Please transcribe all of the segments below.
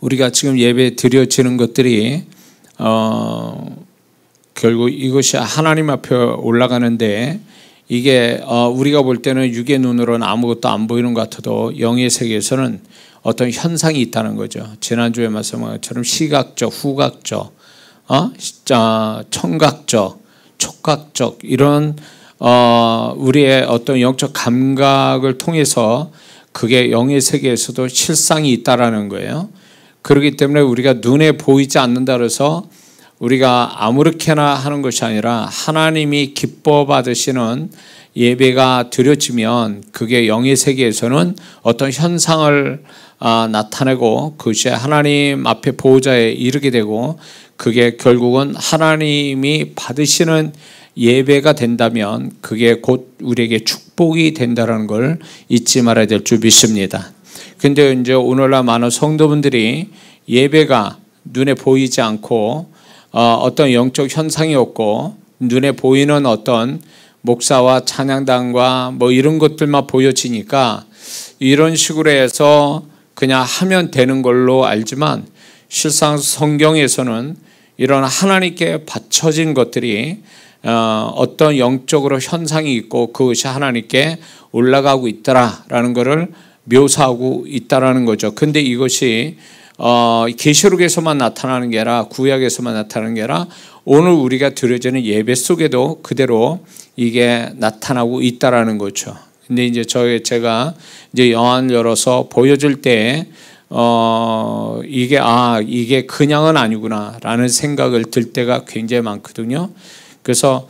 우리가 지금 예배 드려지는 것들이 결국 이것이 하나님 앞에 올라가는데 이게 우리가 볼 때는 육의 눈으로는 아무것도 안 보이는 것 같아도 영의 세계에서는 어떤 현상이 있다는 거죠. 지난주에 말씀한 것처럼 시각적, 후각적, 청각적, 촉각적 이런 우리의 어떤 영적 감각을 통해서 그게 영의 세계에서도 실상이 있다라는 거예요. 그렇기 때문에 우리가 눈에 보이지 않는다 그래서 우리가 아무렇게나 하는 것이 아니라 하나님이 기뻐 받으시는 예배가 드려지면 그게 영의 세계에서는 어떤 현상을 나타내고 그것이 하나님 앞에 보호자에 이르게 되고 그게 결국은 하나님이 받으시는 예배가 된다면 그게 곧 우리에게 축복이 된다는 걸 잊지 말아야 될 줄 믿습니다. 근데 이제 오늘날 많은 성도분들이 예배가 눈에 보이지 않고 어떤 영적 현상이 없고 눈에 보이는 어떤 목사와 찬양단과 뭐 이런 것들만 보여지니까 이런 식으로 해서 그냥 하면 되는 걸로 알지만 실상 성경에서는 이런 하나님께 바쳐진 것들이 어떤 영적으로 현상이 있고 그것이 하나님께 올라가고 있다라는 것을 묘사하고 있다라는 거죠. 근데 이것이 계시록에서만 나타나는 게 아니라 구약에서만 나타나는 게 아니라 오늘 우리가 드려지는 예배 속에도 그대로 이게 나타나고 있다라는 거죠. 근데 이제 제가 이제 영안 열어서 보여줄 때 이게 그냥은 아니구나라는 생각을 들 때가 굉장히 많거든요. 그래서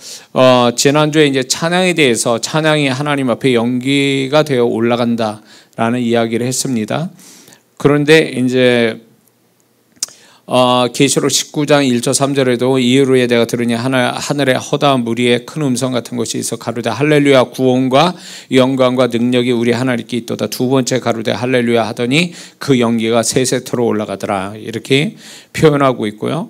지난주에 이제 찬양에 대해서 찬양이 하나님 앞에 연기가 되어 올라간다라는 이야기를 했습니다. 그런데 이제 계시록 19장 1절 3절에도 이후에 내가 들으니 하늘에 허다한 무리의 큰 음성 같은 것이 있어 가로되 할렐루야 구원과 영광과 능력이 우리 하나님께 있도다. 두 번째 가로되 할렐루야 하더니 그 연기가 세세토로 올라가더라. 이렇게 표현하고 있고요.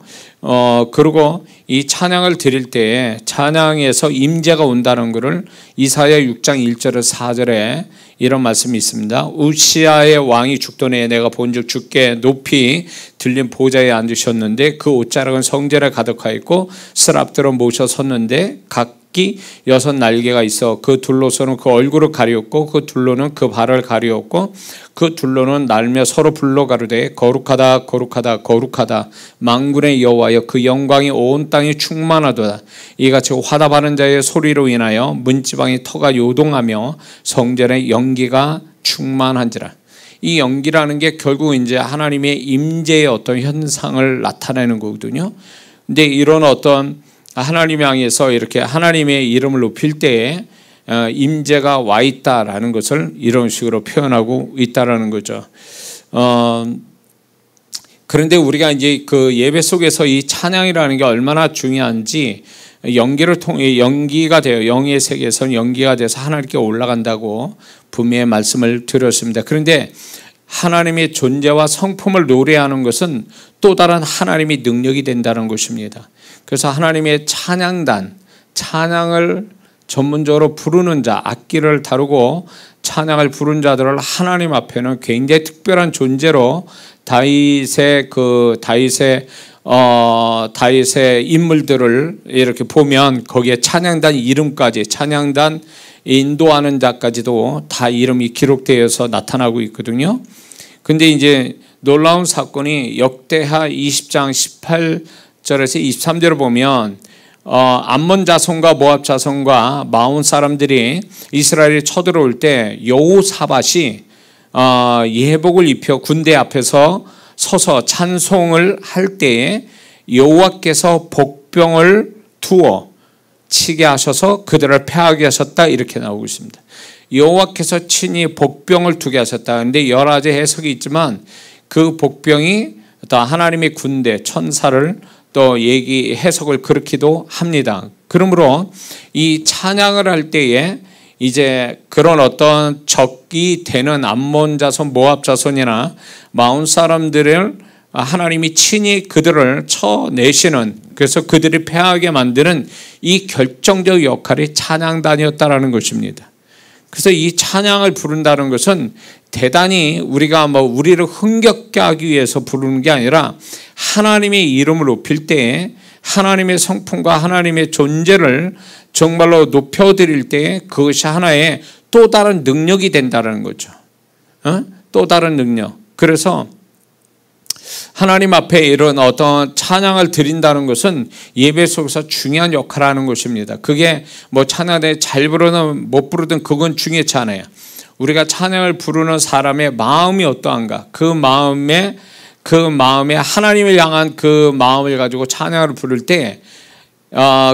그리고 이 찬양을 드릴 때에 찬양에서 임재가 온다는 것을 이사야 6장 1절에서 4절에 이런 말씀이 있습니다. 우시아의 왕이 죽던 해에 내가 본즉 주께 높이 들린 보좌에 앉으셨는데 그 옷자락은 성전에 가득하였고 스랍들어 모셔 섰는데 각기 6 날개가 있어 그 둘로서는 그 얼굴을 가리웠고 그 둘로는 그 발을 가리웠고 그 둘로는 날며 서로 불러 가로되 거룩하다 거룩하다 거룩하다 만군의 여호와여 그 영광이 온 땅에 충만하도다. 이같이 화답하는 자의 소리로 인하여 문지방의 터가 요동하며 성전의 연기가 충만한지라. 이 연기라는 게 결국 이제 하나님의 임재의 어떤 현상을 나타내는 거거든요. 근데 이런 어떤 하나님 향해서 이렇게 하나님의 이름을 높일 때에 임재가 와 있다라는 것을 이런 식으로 표현하고 있다라는 거죠. 그런데 우리가 이제 그 예배 속에서 이 찬양이라는 게 얼마나 중요한지 연기를 통해 연기가 돼요. 영의 세계에서는 연기가 돼서 하나님께 올라간다고 분명히 말씀을 드렸습니다. 그런데 하나님의 존재와 성품을 노래하는 것은 또 다른 하나님의 능력이 된다는 것입니다. 그래서 하나님의 찬양단, 찬양을 전문적으로 부르는 자, 악기를 다루고 찬양을 부른 자들을 하나님 앞에는 굉장히 특별한 존재로 다윗의 인물들을 이렇게 보면 거기에 찬양단 이름까지 찬양단 인도하는 자까지도 다 이름이 기록되어서 나타나고 있거든요. 근데 이제 놀라운 사건이 역대하 20장 18절에서 23절을 보면 암몬 자손과 모압 자손과 마온 사람들이 이스라엘에 쳐들어올 때 여호사밧이 예복을 입혀 군대 앞에서 서서 찬송을 할 때에 여호와께서 복병을 두어 치게 하셔서 그들을 패하게 하셨다 이렇게 나오고 있습니다. 여호와께서 친히 복병을 두게 하셨다. 그런데 여러 가지 해석이 있지만 그 복병이 또 하나님의 군대 천사를 또 해석을 그렇기도 합니다. 그러므로 이 찬양을 할 때에 이제 그런 어떤 적이 되는 암몬 자손, 모압 자손이나 마온 사람들을 하나님이 친히 그들을 쳐내시는, 그래서 그들이 패하게 만드는 이 결정적 역할이 찬양단이었다라는 것입니다. 그래서 이 찬양을 부른다는 것은 대단히 우리가 우리를 흥겹게 하기 위해서 부르는 게 아니라 하나님의 이름을 높일 때에 하나님의 성품과 하나님의 존재를 정말로 높여드릴 때에 그것이 하나의 또 다른 능력이 된다는 거죠. 또 다른 능력. 그래서 하나님 앞에 이런 어떤 찬양을 드린다는 것은 예배 속에서 중요한 역할을 하는 것입니다. 그게 찬양을 잘 부르든 못 부르든 그건 중요치 않아요. 우리가 찬양을 부르는 사람의 마음이 어떠한가, 그 마음에 하나님을 향한 그 마음을 가지고 찬양을 부를 때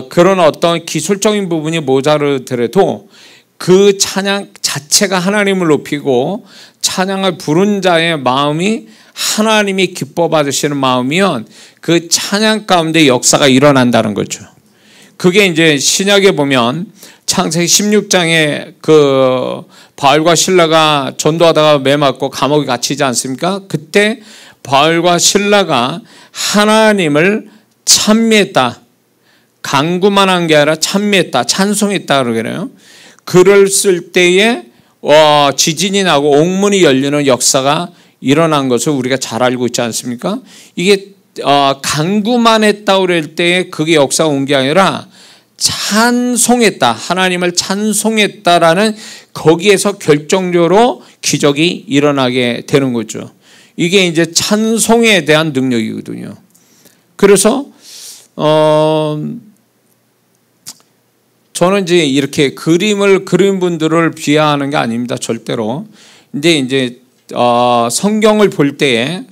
그런 어떤 기술적인 부분이 모자르더라도 그 찬양 자체가 하나님을 높이고 찬양을 부른 자의 마음이 하나님이 기뻐 받으시는 마음이면 그 찬양 가운데 역사가 일어난다는 거죠. 그게 이제 신약에 보면 창세기 16장에 그 바울과 실라가 전도하다가 매 맞고 감옥에 갇히지 않습니까? 그때 바울과 실라가 하나님을 찬미했다. 간구만 한 게 아니라 찬미했다. 찬송했다 그러잖아요. 글을 쓸 때에 지진이 나고 옥문이 열리는 역사가 일어난 것을 우리가 잘 알고 있지 않습니까? 이게 간구만 했다고 그럴 때에 그게 역사가 온 게 아니라 찬송했다. 하나님을 찬송했다라는 거기에서 결정적으로 기적이 일어나게 되는 거죠. 이게 이제 찬송에 대한 능력이거든요. 그래서 저는 이제 이렇게 그림을 그린 분들을 비하하는 게 아닙니다. 절대로. 근데 이제 성경을 볼 때에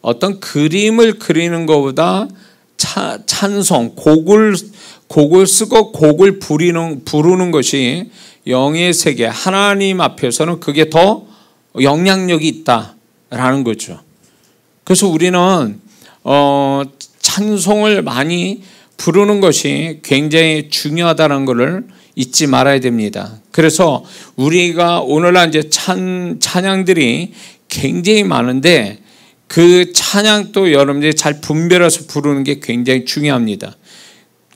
어떤 그림을 그리는 것보다 찬송, 곡을 쓰고 곡을 부르는 것이 영의 세계, 하나님 앞에서는 그게 더 영향력이 있다라는 거죠. 그래서 우리는 찬송을 많이 부르는 것이 굉장히 중요하다는 것을 잊지 말아야 됩니다. 그래서 우리가 오늘날 이제 찬양들이 굉장히 많은데 그 찬양도 여러분들이 잘 분별해서 부르는 게 굉장히 중요합니다.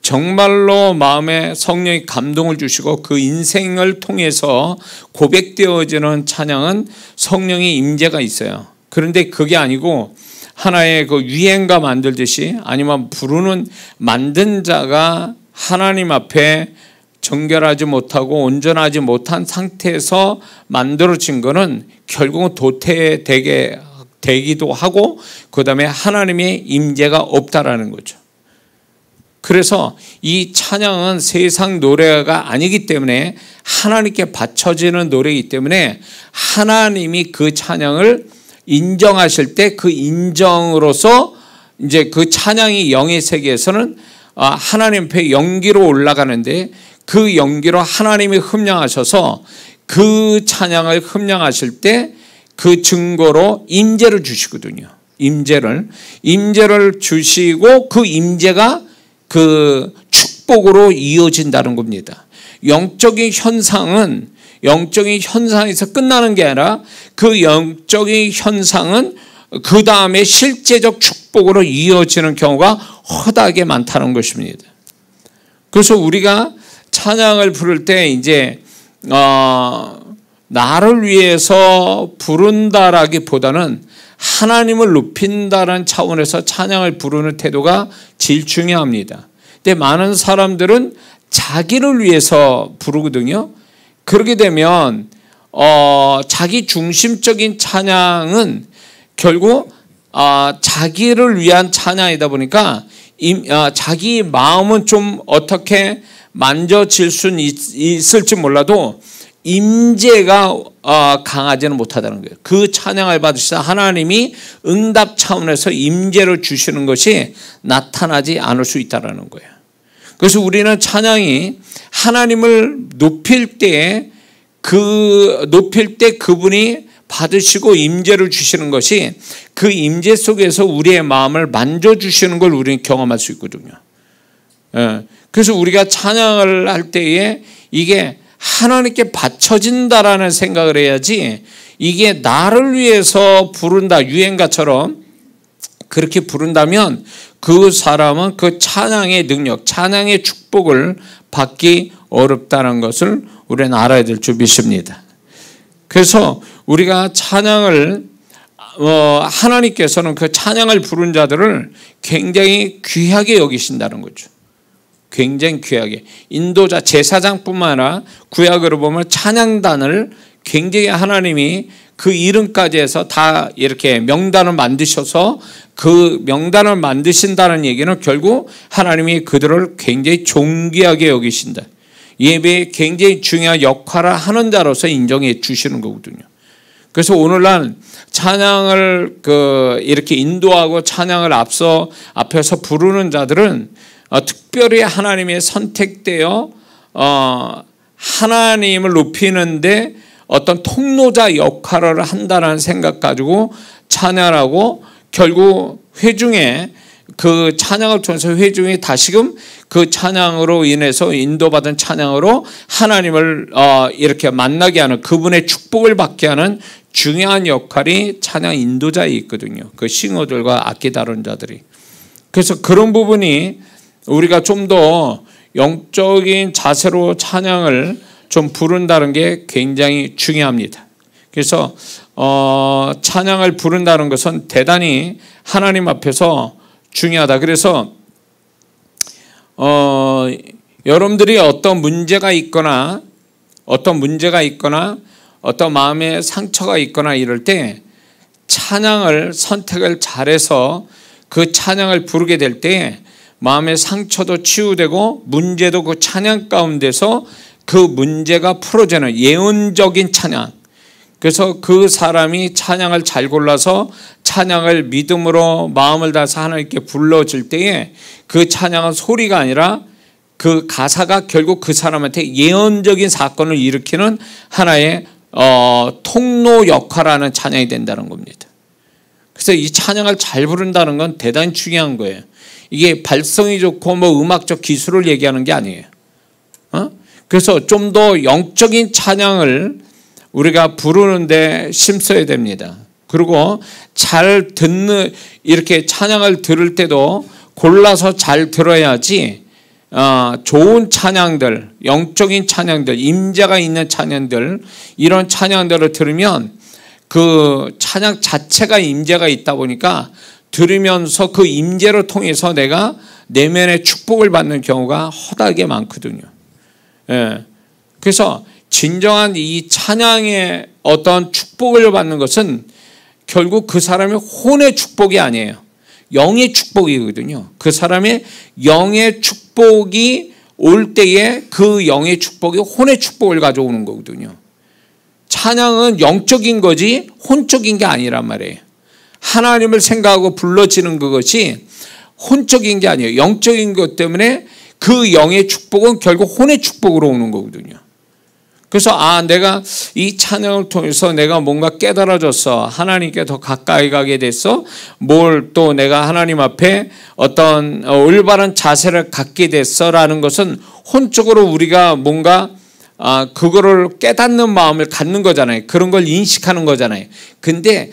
정말로 마음에 성령이 감동을 주시고 그 인생을 통해서 고백되어지는 찬양은 성령의 임재가 있어요. 그런데 그게 아니고 하나의 그 유행가 만들듯이 아니면 부르는 만든 자가 하나님 앞에 정결하지 못하고 온전하지 못한 상태에서 만들어진 거는 결국은 도태되기도 하고 그 다음에 하나님의 임재가 없다라는 거죠. 그래서 이 찬양은 세상 노래가 아니기 때문에 하나님께 바쳐지는 노래이기 때문에 하나님이 그 찬양을 인정하실 때 그 인정으로서 이제 그 찬양이 영의 세계에서는 하나님 앞에 연기로 올라가는데 그 연기로 하나님이 흠령하셔서 그 찬양을 흠령하실 때 그 증거로 임재를 주시거든요. 임재를 주시고 그 임재가 그 축복으로 이어진다는 겁니다. 영적인 현상에서 끝나는 게 아니라 그 영적인 현상은 그 다음에 실제적 축복으로 이어지는 경우가 허다하게 많다는 것입니다. 그래서 우리가 찬양을 부를 때 이제 나를 위해서 부른다라기보다는 하나님을 높인다는 차원에서 찬양을 부르는 태도가 제일 중요합니다. 근데 많은 사람들은 자기를 위해서 부르거든요. 그렇게 되면 자기 중심적인 찬양은 결국 자기를 위한 찬양이다 보니까 자기 마음은 좀 어떻게 만져질 수는 있을지 몰라도 임재가 강하지는 못하다는 거예요. 그 찬양을 받으시다 하나님이 응답 차원에서 임재를 주시는 것이 나타나지 않을 수 있다는 거예요. 그래서 우리는 찬양이 하나님을 높일 때 그분이 받으시고 임재를 주시는 것이 그 임재 속에서 우리의 마음을 만져주시는 걸 우리는 경험할 수 있거든요. 그래서 우리가 찬양을 할 때에 이게 하나님께 바쳐진다라는 생각을 해야지 이게 나를 위해서 부른다 유행가처럼 그렇게 부른다면 그 사람은 그 찬양의 능력, 찬양의 축복을 받기 어렵다는 것을 우리는 알아야 될 줄 믿습니다. 그래서 우리가 찬양을 하나님께서는 그 찬양을 부른 자들을 굉장히 귀하게 여기신다는 거죠. 굉장히 귀하게. 인도자 제사장뿐만 아니라 구약으로 보면 찬양단을 굉장히 하나님이 그 이름까지 해서 다 이렇게 명단을 만드셔서 그 명단을 만드신다는 얘기는 결국 하나님이 그들을 굉장히 존귀하게 여기신다. 예배에 굉장히 중요한 역할을 하는 자로서 인정해 주시는 거거든요. 그래서 오늘날 찬양을 이렇게 인도하고 찬양을 앞에서 부르는 자들은 특별히 하나님의 선택되어 하나님을 높이는데 어떤 통로자 역할을 한다는 생각 가지고 찬양하고 결국 회중에 그 찬양을 통해서 회중이 다시금 그 찬양으로 인해서 인도받은 찬양으로 하나님을 이렇게 만나게 하는 그분의 축복을 받게 하는 중요한 역할이 찬양 인도자에 있거든요. 그 싱어들과 악기 다룬 자들이. 그래서 그런 부분이 우리가 좀 더 영적인 자세로 찬양을 좀 부른다는 게 굉장히 중요합니다. 그래서 찬양을 부른다는 것은 대단히 하나님 앞에서 중요하다. 그래서 여러분들이 어떤 문제가 있거나 어떤 마음에 상처가 있거나 이럴 때 찬양을 선택을 잘해서 그 찬양을 부르게 될 때 마음의 상처도 치유되고 문제도 그 찬양 가운데서 그 문제가 풀어지는 예언적인 찬양. 그래서 그 사람이 찬양을 잘 골라서 찬양을 믿음으로 마음을 다해서 하나님께 불러줄 때에 그 찬양은 소리가 아니라 그 가사가 결국 그 사람한테 예언적인 사건을 일으키는 하나의 통로 역할하는 찬양이 된다는 겁니다. 그래서 이 찬양을 잘 부른다는 건 대단히 중요한 거예요. 이게 발성이 좋고 뭐 음악적 기술을 얘기하는 게 아니에요. 그래서 좀 더 영적인 찬양을 우리가 부르는데 힘써야 됩니다. 그리고 잘 듣는 이렇게 찬양을 들을 때도 골라서 잘 들어야지 좋은 찬양들, 영적인 찬양들, 임재가 있는 찬양들 이런 찬양들을 들으면 그 찬양 자체가 임재가 있다 보니까 들으면서 그 임재를 통해서 내가 내면의 축복을 받는 경우가 허다하게 많거든요. 예. 그래서 진정한 이 찬양의 어떤 축복을 받는 것은 결국 그 사람의 혼의 축복이 아니에요. 영의 축복이거든요. 그 사람의 영의 축복이 올 때에 그 영의 축복이 혼의 축복을 가져오는 거거든요. 찬양은 영적인 거지 혼적인 게 아니란 말이에요. 하나님을 생각하고 불러지는 그것이 혼적인 게 아니에요. 영적인 것 때문에 그 영의 축복은 결국 혼의 축복으로 오는 거거든요. 그래서 내가 이 찬양을 통해서 내가 뭔가 깨달아졌어. 하나님께 더 가까이 가게 됐어. 뭘 또 내가 하나님 앞에 어떤 올바른 자세를 갖게 됐어라는 것은 혼적으로 우리가 뭔가 그거를 깨닫는 마음을 갖는 거잖아요. 그런 걸 인식하는 거잖아요. 근데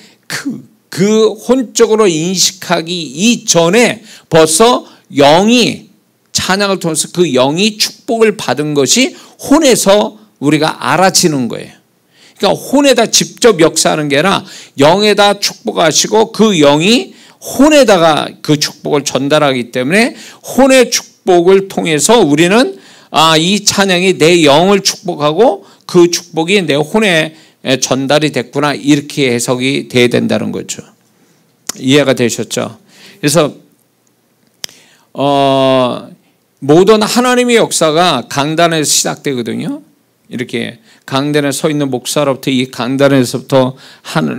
그 혼적으로 인식하기 이전에 벌써 영이 찬양을 통해서 그 영이 축복을 받은 것이 혼에서 우리가 알아지는 거예요. 그러니까 혼에다 직접 역사하는 게 아니라 영에다 축복하시고 그 영이 혼에다가 그 축복을 전달하기 때문에 혼의 축복을 통해서 우리는 이 찬양이 내 영을 축복하고 그 축복이 내 혼에 전달이 됐구나 이렇게 해석이 돼야 된다는 거죠. 이해가 되셨죠? 그래서 모든 하나님의 역사가 강단에서 시작되거든요. 이렇게 강단에 서 있는 목사로부터 이 강단에서부터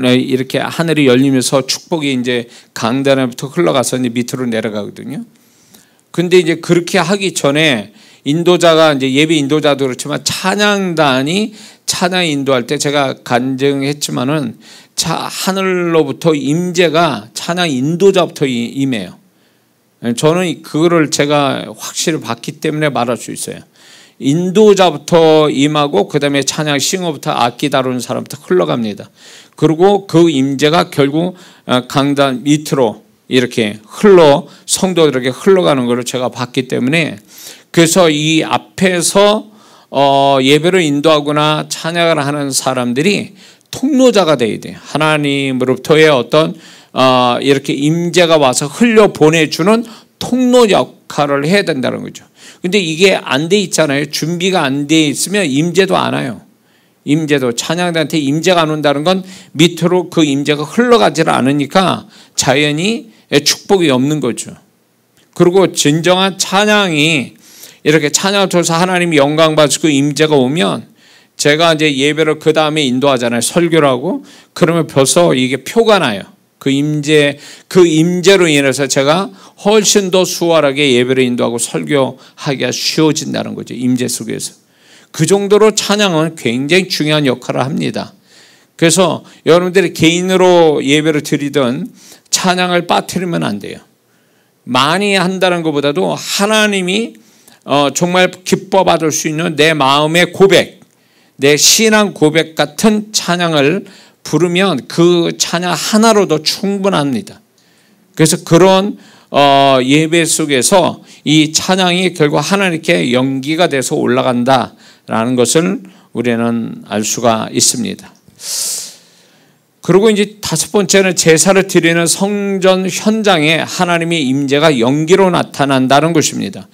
이렇게 하늘이 열리면서 축복이 이제 강단에부터 흘러가서 이제 밑으로 내려가거든요. 근데 이제 그렇게 하기 전에 인도자가 이제 예배 인도자도 그렇지만 찬양단이 찬양 인도할 때 제가 간증했지만은 하늘로부터 임재가 찬양 인도자부터 임해요. 저는 그거를 제가 확실히 봤기 때문에 말할 수 있어요. 인도자부터 임하고 그 다음에 찬양 싱어부터 악기 다루는 사람부터 흘러갑니다. 그리고 그 임재가 결국 강단 밑으로 이렇게 성도들에게 흘러가는 것을 제가 봤기 때문에 그래서 이 앞에서 예배를 인도하거나 찬양을 하는 사람들이 통로자가 돼야 돼요. 하나님으로부터의 어떤 이렇게 임재가 와서 흘려 보내주는 통로 역할을 해야 된다는 거죠. 근데 이게 안 돼 있잖아요. 준비가 안 돼 있으면 임재도 안 와요. 임재도 찬양자한테 임재가 안 온다는 건 밑으로 그 임재가 흘러가지를 않으니까 자연히 축복이 없는 거죠. 그리고 진정한 찬양이 이렇게 찬양을 통해서 하나님이 영광 받으시고 임재가 오면 제가 이제 예배를 그 다음에 인도하잖아요. 설교를 하고 그러면 벌써 이게 표가 나요. 그 임재로 인해서 제가 훨씬 더 수월하게 예배를 인도하고 설교하기가 쉬워진다는 거죠. 임재 속에서. 그 정도로 찬양은 굉장히 중요한 역할을 합니다. 그래서 여러분들이 개인으로 예배를 드리든 찬양을 빠뜨리면 안 돼요. 많이 한다는 것보다도 하나님이 정말 기뻐 받을 수 있는 내 마음의 고백, 내 신앙 고백 같은 찬양을 부르면 그 찬양 하나로도 충분합니다. 그래서 그런 예배 속에서 이 찬양이 결국 하나님께 연기가 돼서 올라간다라는 것을 우리는 알 수가 있습니다. 그리고 이제 다섯 번째는 제사를 드리는 성전 현장에 하나님의 임재가 연기로 나타난다는 것입니다.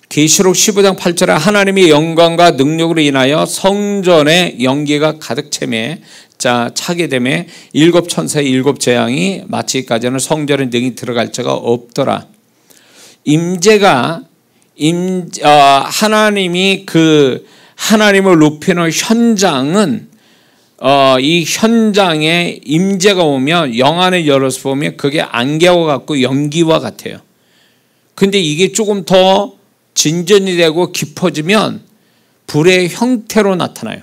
계시록 15장 8절에 하나님의 영광과 능력으로 인하여 성전에 연기가 가득 차게 되매 일곱 천사의 일곱 재앙이 마치기까지는 성전에 능히 들어갈 자가 없더라. 임재가 하나님이 하나님을 높이는 현장은 이 현장에 임재가 오면 영안을 열어서 보면 그게 안개와 같고 연기와 같아요. 근데 이게 조금 더 진전이 되고 깊어지면 불의 형태로 나타나요.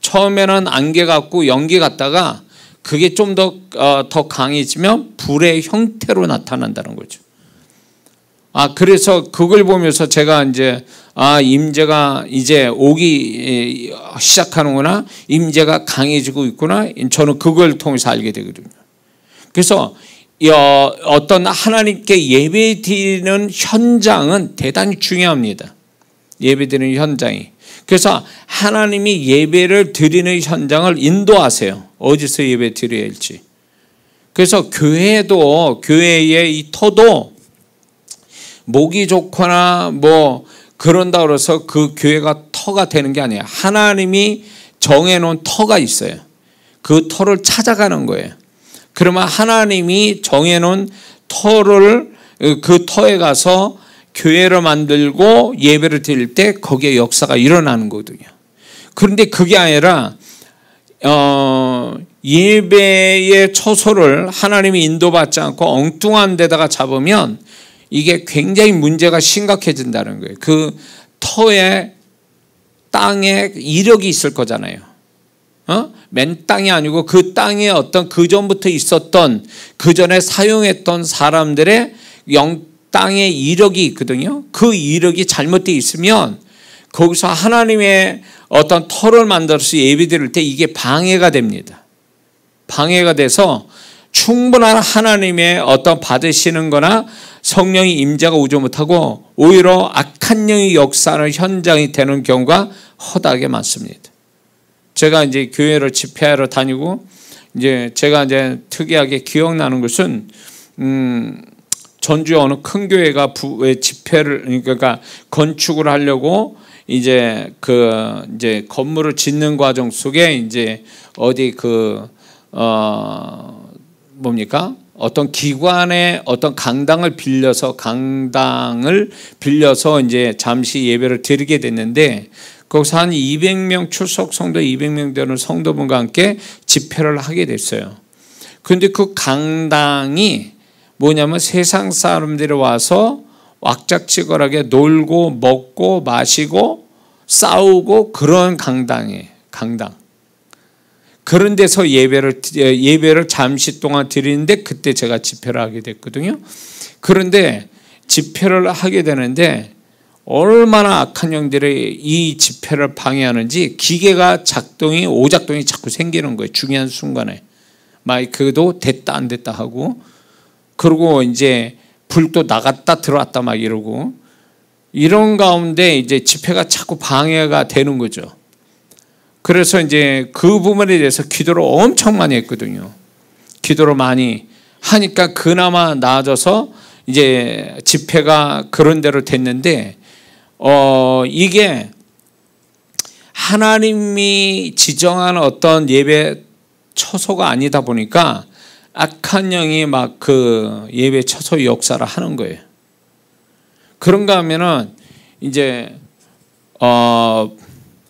처음에는 안개 같고 연기 같다가 그게 좀 더 강해지면 불의 형태로 나타난다는 거죠. 그래서 그걸 보면서 제가 이제 임재가 이제 오기 시작하는구나, 임재가 강해지고 있구나, 저는 그걸 통해서 알게 되거든요. 그래서 어떤 하나님께 예배드리는 현장은 대단히 중요합니다. 예배드리는 현장이. 그래서 하나님이 예배를 드리는 현장을 인도하세요. 어디서 예배 드려야 할지. 그래서 교회의 이 터도 목이 좋거나 뭐 그런다 그래서 그 교회가 터가 되는 게 아니에요. 하나님이 정해놓은 터가 있어요. 그 터를 찾아가는 거예요. 그러면 하나님이 정해놓은 터를 그 터에 가서 교회를 만들고 예배를 드릴 때 거기에 역사가 일어나는 거거든요. 그런데 그게 아니라 예배의 처소를 하나님이 인도받지 않고 엉뚱한 데다가 잡으면 이게 굉장히 문제가 심각해진다는 거예요. 그 터에 땅에 이력이 있을 거잖아요. 맨 땅이 아니고 그 땅에 어떤 그 전부터 있었던 그 전에 사용했던 사람들의 땅에 이력이 있거든요. 그 이력이 잘못되어 있으면 거기서 하나님의 어떤 터를 만들어서 예배드릴 때 이게 방해가 됩니다. 방해가 돼서 충분한 하나님의 어떤 받으시는 거나 성령의 임재가 오지 못하고 오히려 악한 영이 역사하는 현장이 되는 경우가 허다하게 많습니다. 제가 이제 교회를 집회하러 다니고 이제 제가 이제 특이하게 기억나는 것은 전주에 어느 큰 교회가 집회를 그러니까 건축을 하려고 이제 이제 건물을 짓는 과정 속에 이제 어디 뭡니까? 어떤 기관의 어떤 강당을 빌려서 이제 잠시 예배를 드리게 됐는데 거기서 한 200명 출석 성도 200명 되는 성도분과 함께 집회를 하게 됐어요. 그런데 그 강당이 뭐냐면 세상 사람들이 와서 왁작지껄하게 놀고 먹고 마시고 싸우고 그런 강당이에요. 강당. 그런 데서 예배를 잠시 동안 드리는데 그때 제가 집회를 하게 됐거든요. 그런데 집회를 하게 되는데 얼마나 악한 영들이 이 집회를 방해하는지 기계가 오작동이 자꾸 생기는 거예요. 중요한 순간에. 마이크도 됐다 안 됐다 하고 그리고 이제 불도 나갔다 들어왔다 막 이러고 이런 가운데 이제 집회가 자꾸 방해가 되는 거죠. 그래서 이제 그 부분에 대해서 기도를 엄청 많이 했거든요. 기도를 많이 하니까 그나마 나아져서 이제 집회가 그런 대로 됐는데, 이게 하나님이 지정한 어떤 예배 처소가 아니다 보니까 악한 영이 막 그 예배 처소 역사를 하는 거예요. 그런가 하면은 이제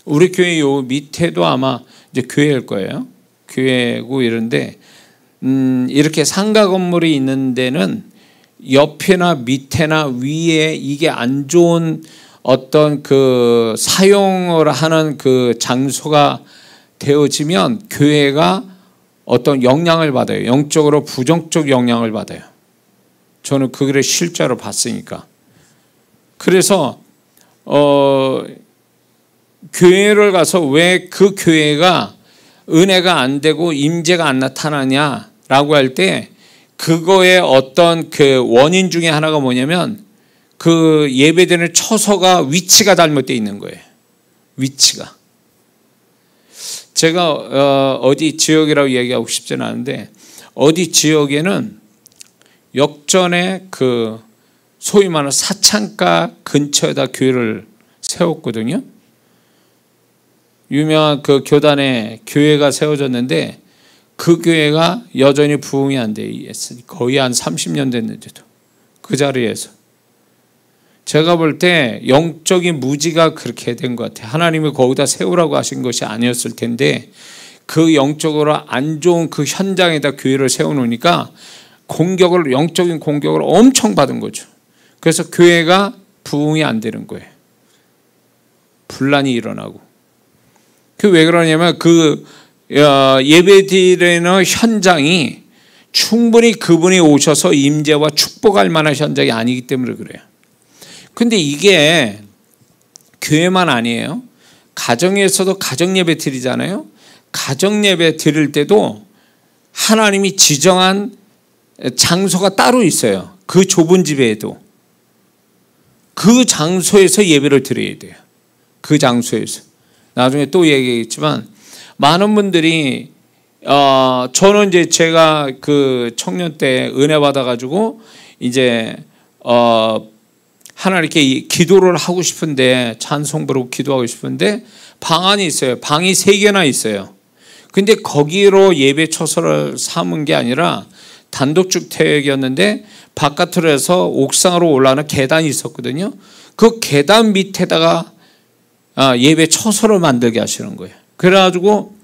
우리 교회 요 밑에도 아마 이제 교회일 거예요. 교회고 이런데 이렇게 상가 건물이 있는 데는 옆이나 밑에나 위에 이게 안 좋은 어떤 그 사용을 하는 그 장소가 되어지면 교회가 어떤 영향을 받아요. 영적으로 부정적 영향을 받아요. 저는 그거를 실제로 봤으니까. 그래서 교회를 가서 왜 그 교회가 은혜가 안 되고 임재가 안 나타나냐라고 할 때 그거의 어떤 그 원인 중에 하나가 뭐냐면 그 예배드리는 처소가 위치가 잘못되어 있는 거예요. 위치가. 제가 어디 지역이라고 얘기하고 싶지는 않은데 어디 지역에는 역전에 그 소위 말하는 사창가 근처에다 교회를 세웠거든요. 유명한 그 교단에 교회가 세워졌는데 그 교회가 여전히 부흥이 안 돼 있으니 거의 한 30년 됐는데도 그 자리에서 제가 볼 때 영적인 무지가 그렇게 된 것 같아요. 하나님이 거기다 세우라고 하신 것이 아니었을 텐데 그 영적으로 안 좋은 그 현장에다 교회를 세워놓으니까 영적인 공격을 엄청 받은 거죠. 그래서 교회가 부흥이 안 되는 거예요. 분란이 일어나고. 그 왜 그러냐면 그 예배드리는 현장이 충분히 그분이 오셔서 임재와 축복할 만한 현장이 아니기 때문에 그래요. 근데 이게 교회만 아니에요. 가정에서도 가정예배 드리잖아요. 가정예배 드릴 때도 하나님이 지정한 장소가 따로 있어요. 그 좁은 집에도 그 장소에서 예배를 드려야 돼요. 그 장소에서. 나중에 또 얘기하겠지만 많은 분들이 저는 이제 제가 그 청년 때 은혜 받아가지고 이제 하나님께 기도를 하고 싶은데 찬송 부르고 기도하고 싶은데 방 안이 있어요. 방이 3개나 있어요. 근데 거기로 예배 처소를 삼은 게 아니라 단독주택이었는데 바깥으로 해서 옥상으로 올라가는 계단이 있었거든요. 그 계단 밑에다가 예배 처소를 만들게 하시는 거예요. 그래가지고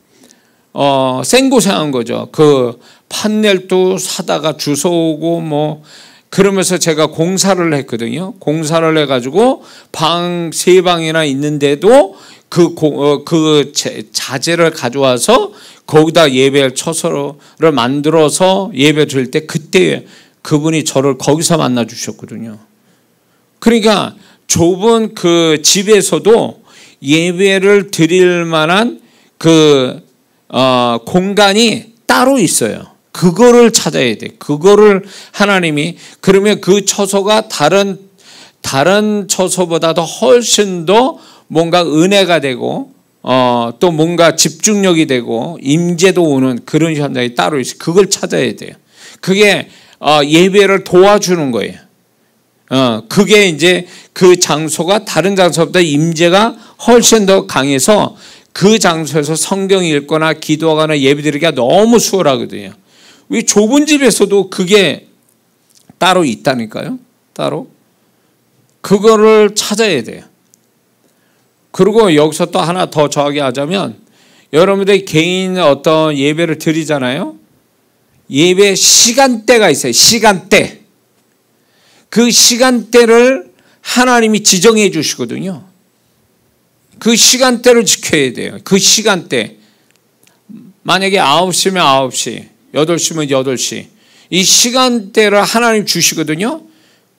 생고생한 거죠. 그 판넬도 사다가 주워오고 뭐 그러면서 제가 공사를 했거든요. 공사를 해가지고 방 3방이나 있는데도 그 자재를 가져와서 거기다 예배할 처소를 만들어서 예배 드릴 때 그때 그분이 저를 거기서 만나 주셨거든요. 그러니까 좁은 그 집에서도 예배를 드릴 만한 그 공간이 따로 있어요. 그거를 찾아야 돼. 그거를 하나님이 그러면 그 처소가 다른 처소보다도 훨씬 더 뭔가 은혜가 되고 또 뭔가 집중력이 되고 임재도 오는 그런 현장이 따로 있어요. 그걸 찾아야 돼요. 그게 예배를 도와주는 거예요. 그게 이제 그 장소가 다른 장소보다 임재가 훨씬 더 강해서 그 장소에서 성경 읽거나 기도하거나 예배드리기가 너무 수월하거든요. 왜 좁은 집에서도 그게 따로 있다니까요. 따로. 그거를 찾아야 돼요. 그리고 여기서 또 하나 더 정하게 하자면 여러분들이 개인 어떤 예배를 드리잖아요. 예배 시간대가 있어요. 시간대. 그 시간대를 하나님이 지정해 주시거든요. 그 시간대를 지켜야 돼요. 그 시간대. 만약에 9시면 9시, 8시면 8시. 이 시간대를 하나님 주시거든요.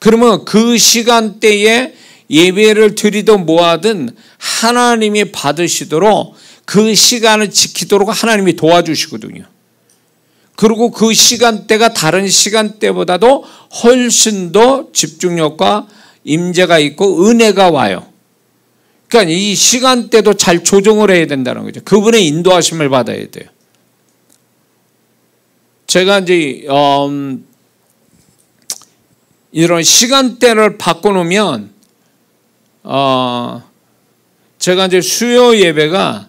그러면 그 시간대에 예배를 드리든 뭐하든 하나님이 받으시도록 그 시간을 지키도록 하나님이 도와주시거든요. 그리고 그 시간대가 다른 시간대보다도 훨씬 더 집중력과 임재가 있고 은혜가 와요. 그러니까 이 시간대도 잘 조정을 해야 된다는 거죠. 그분의 인도하심을 받아야 돼요. 제가 이제 이런 시간대를 바꿔놓으면 제가 이제 수요 예배가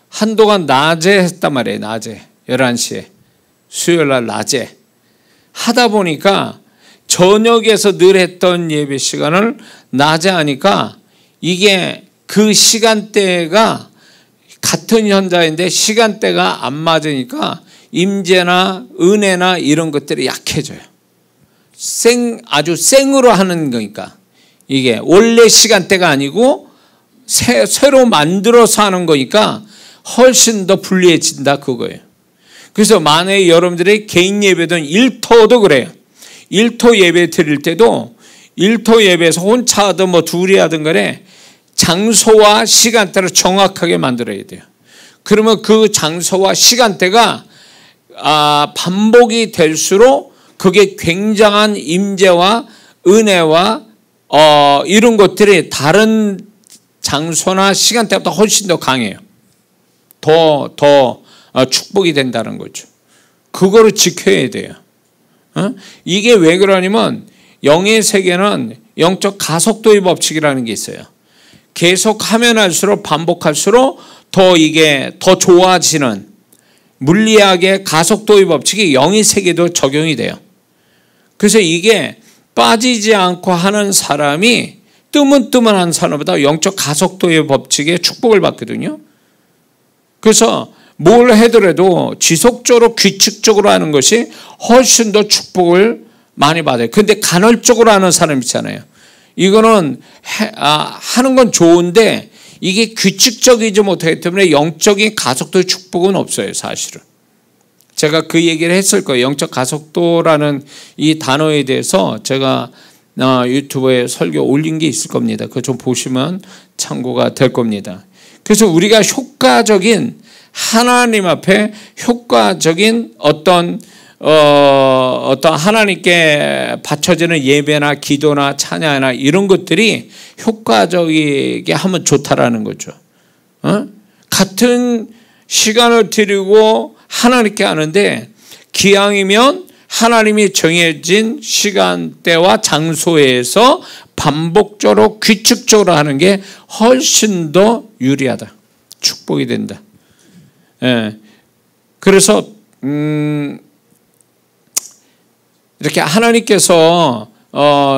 한동안 낮에 했단 말이에요. 낮에 11시에 수요일 날 낮에 하다 보니까 저녁에서 늘 했던 예배 시간을 낮에 하니까 이게 그 시간대가 같은 현장인데 시간대가 안 맞으니까 임재나 은혜나 이런 것들이 약해져요. 아주 생으로 하는 거니까 이게 원래 시간대가 아니고 새로 만들어서 하는 거니까 훨씬 더 불리해진다 그거예요. 그래서 만약에 여러분들이 개인 예배든 일터도 그래요. 일터 예배 드릴 때도 일터 예배에서 혼자 하든 뭐 둘이 하든 간에 장소와 시간대를 정확하게 만들어야 돼요. 그러면 그 장소와 시간대가 반복이 될수록 그게 굉장한 임재와 은혜와 이런 것들이 다른 장소나 시간대보다 훨씬 더 강해요. 더 축복이 된다는 거죠. 그거를 지켜야 돼요. 이게 왜 그러냐면 영의 세계는 영적 가속도의 법칙이라는 게 있어요. 계속 하면 할수록 반복할수록 이게 더 좋아지는 물리학의 가속도의 법칙이 영의 세계도 적용이 돼요. 그래서 이게 빠지지 않고 하는 사람이 뜨문뜨문한 사람보다 영적 가속도의 법칙에 축복을 받거든요. 그래서 뭘 하더라도 지속적으로 규칙적으로 하는 것이 훨씬 더 축복을 많이 받아요. 근데 간헐적으로 하는 사람 있잖아요. 이거는 하는 건 좋은데 이게 규칙적이지 못하기 때문에 영적인 가속도의 축복은 없어요, 사실은. 제가 그 얘기를 했을 거예요. 영적 가속도라는 이 단어에 대해서 제가 유튜브에 설교 올린 게 있을 겁니다. 그거 좀 보시면 참고가 될 겁니다. 그래서 우리가 효과적인 하나님 앞에 효과적인 어떤 하나님께 바쳐지는 예배나 기도나 찬양이나 이런 것들이 효과적이게 하면 좋다라는 거죠. 같은 시간을 드리고 하나님께 하는데 기왕이면 하나님이 정해진 시간대와 장소에서 반복적으로 규칙적으로 하는 게 훨씬 더 유리하다. 축복이 된다. 예. 그래서 이렇게 하나님께서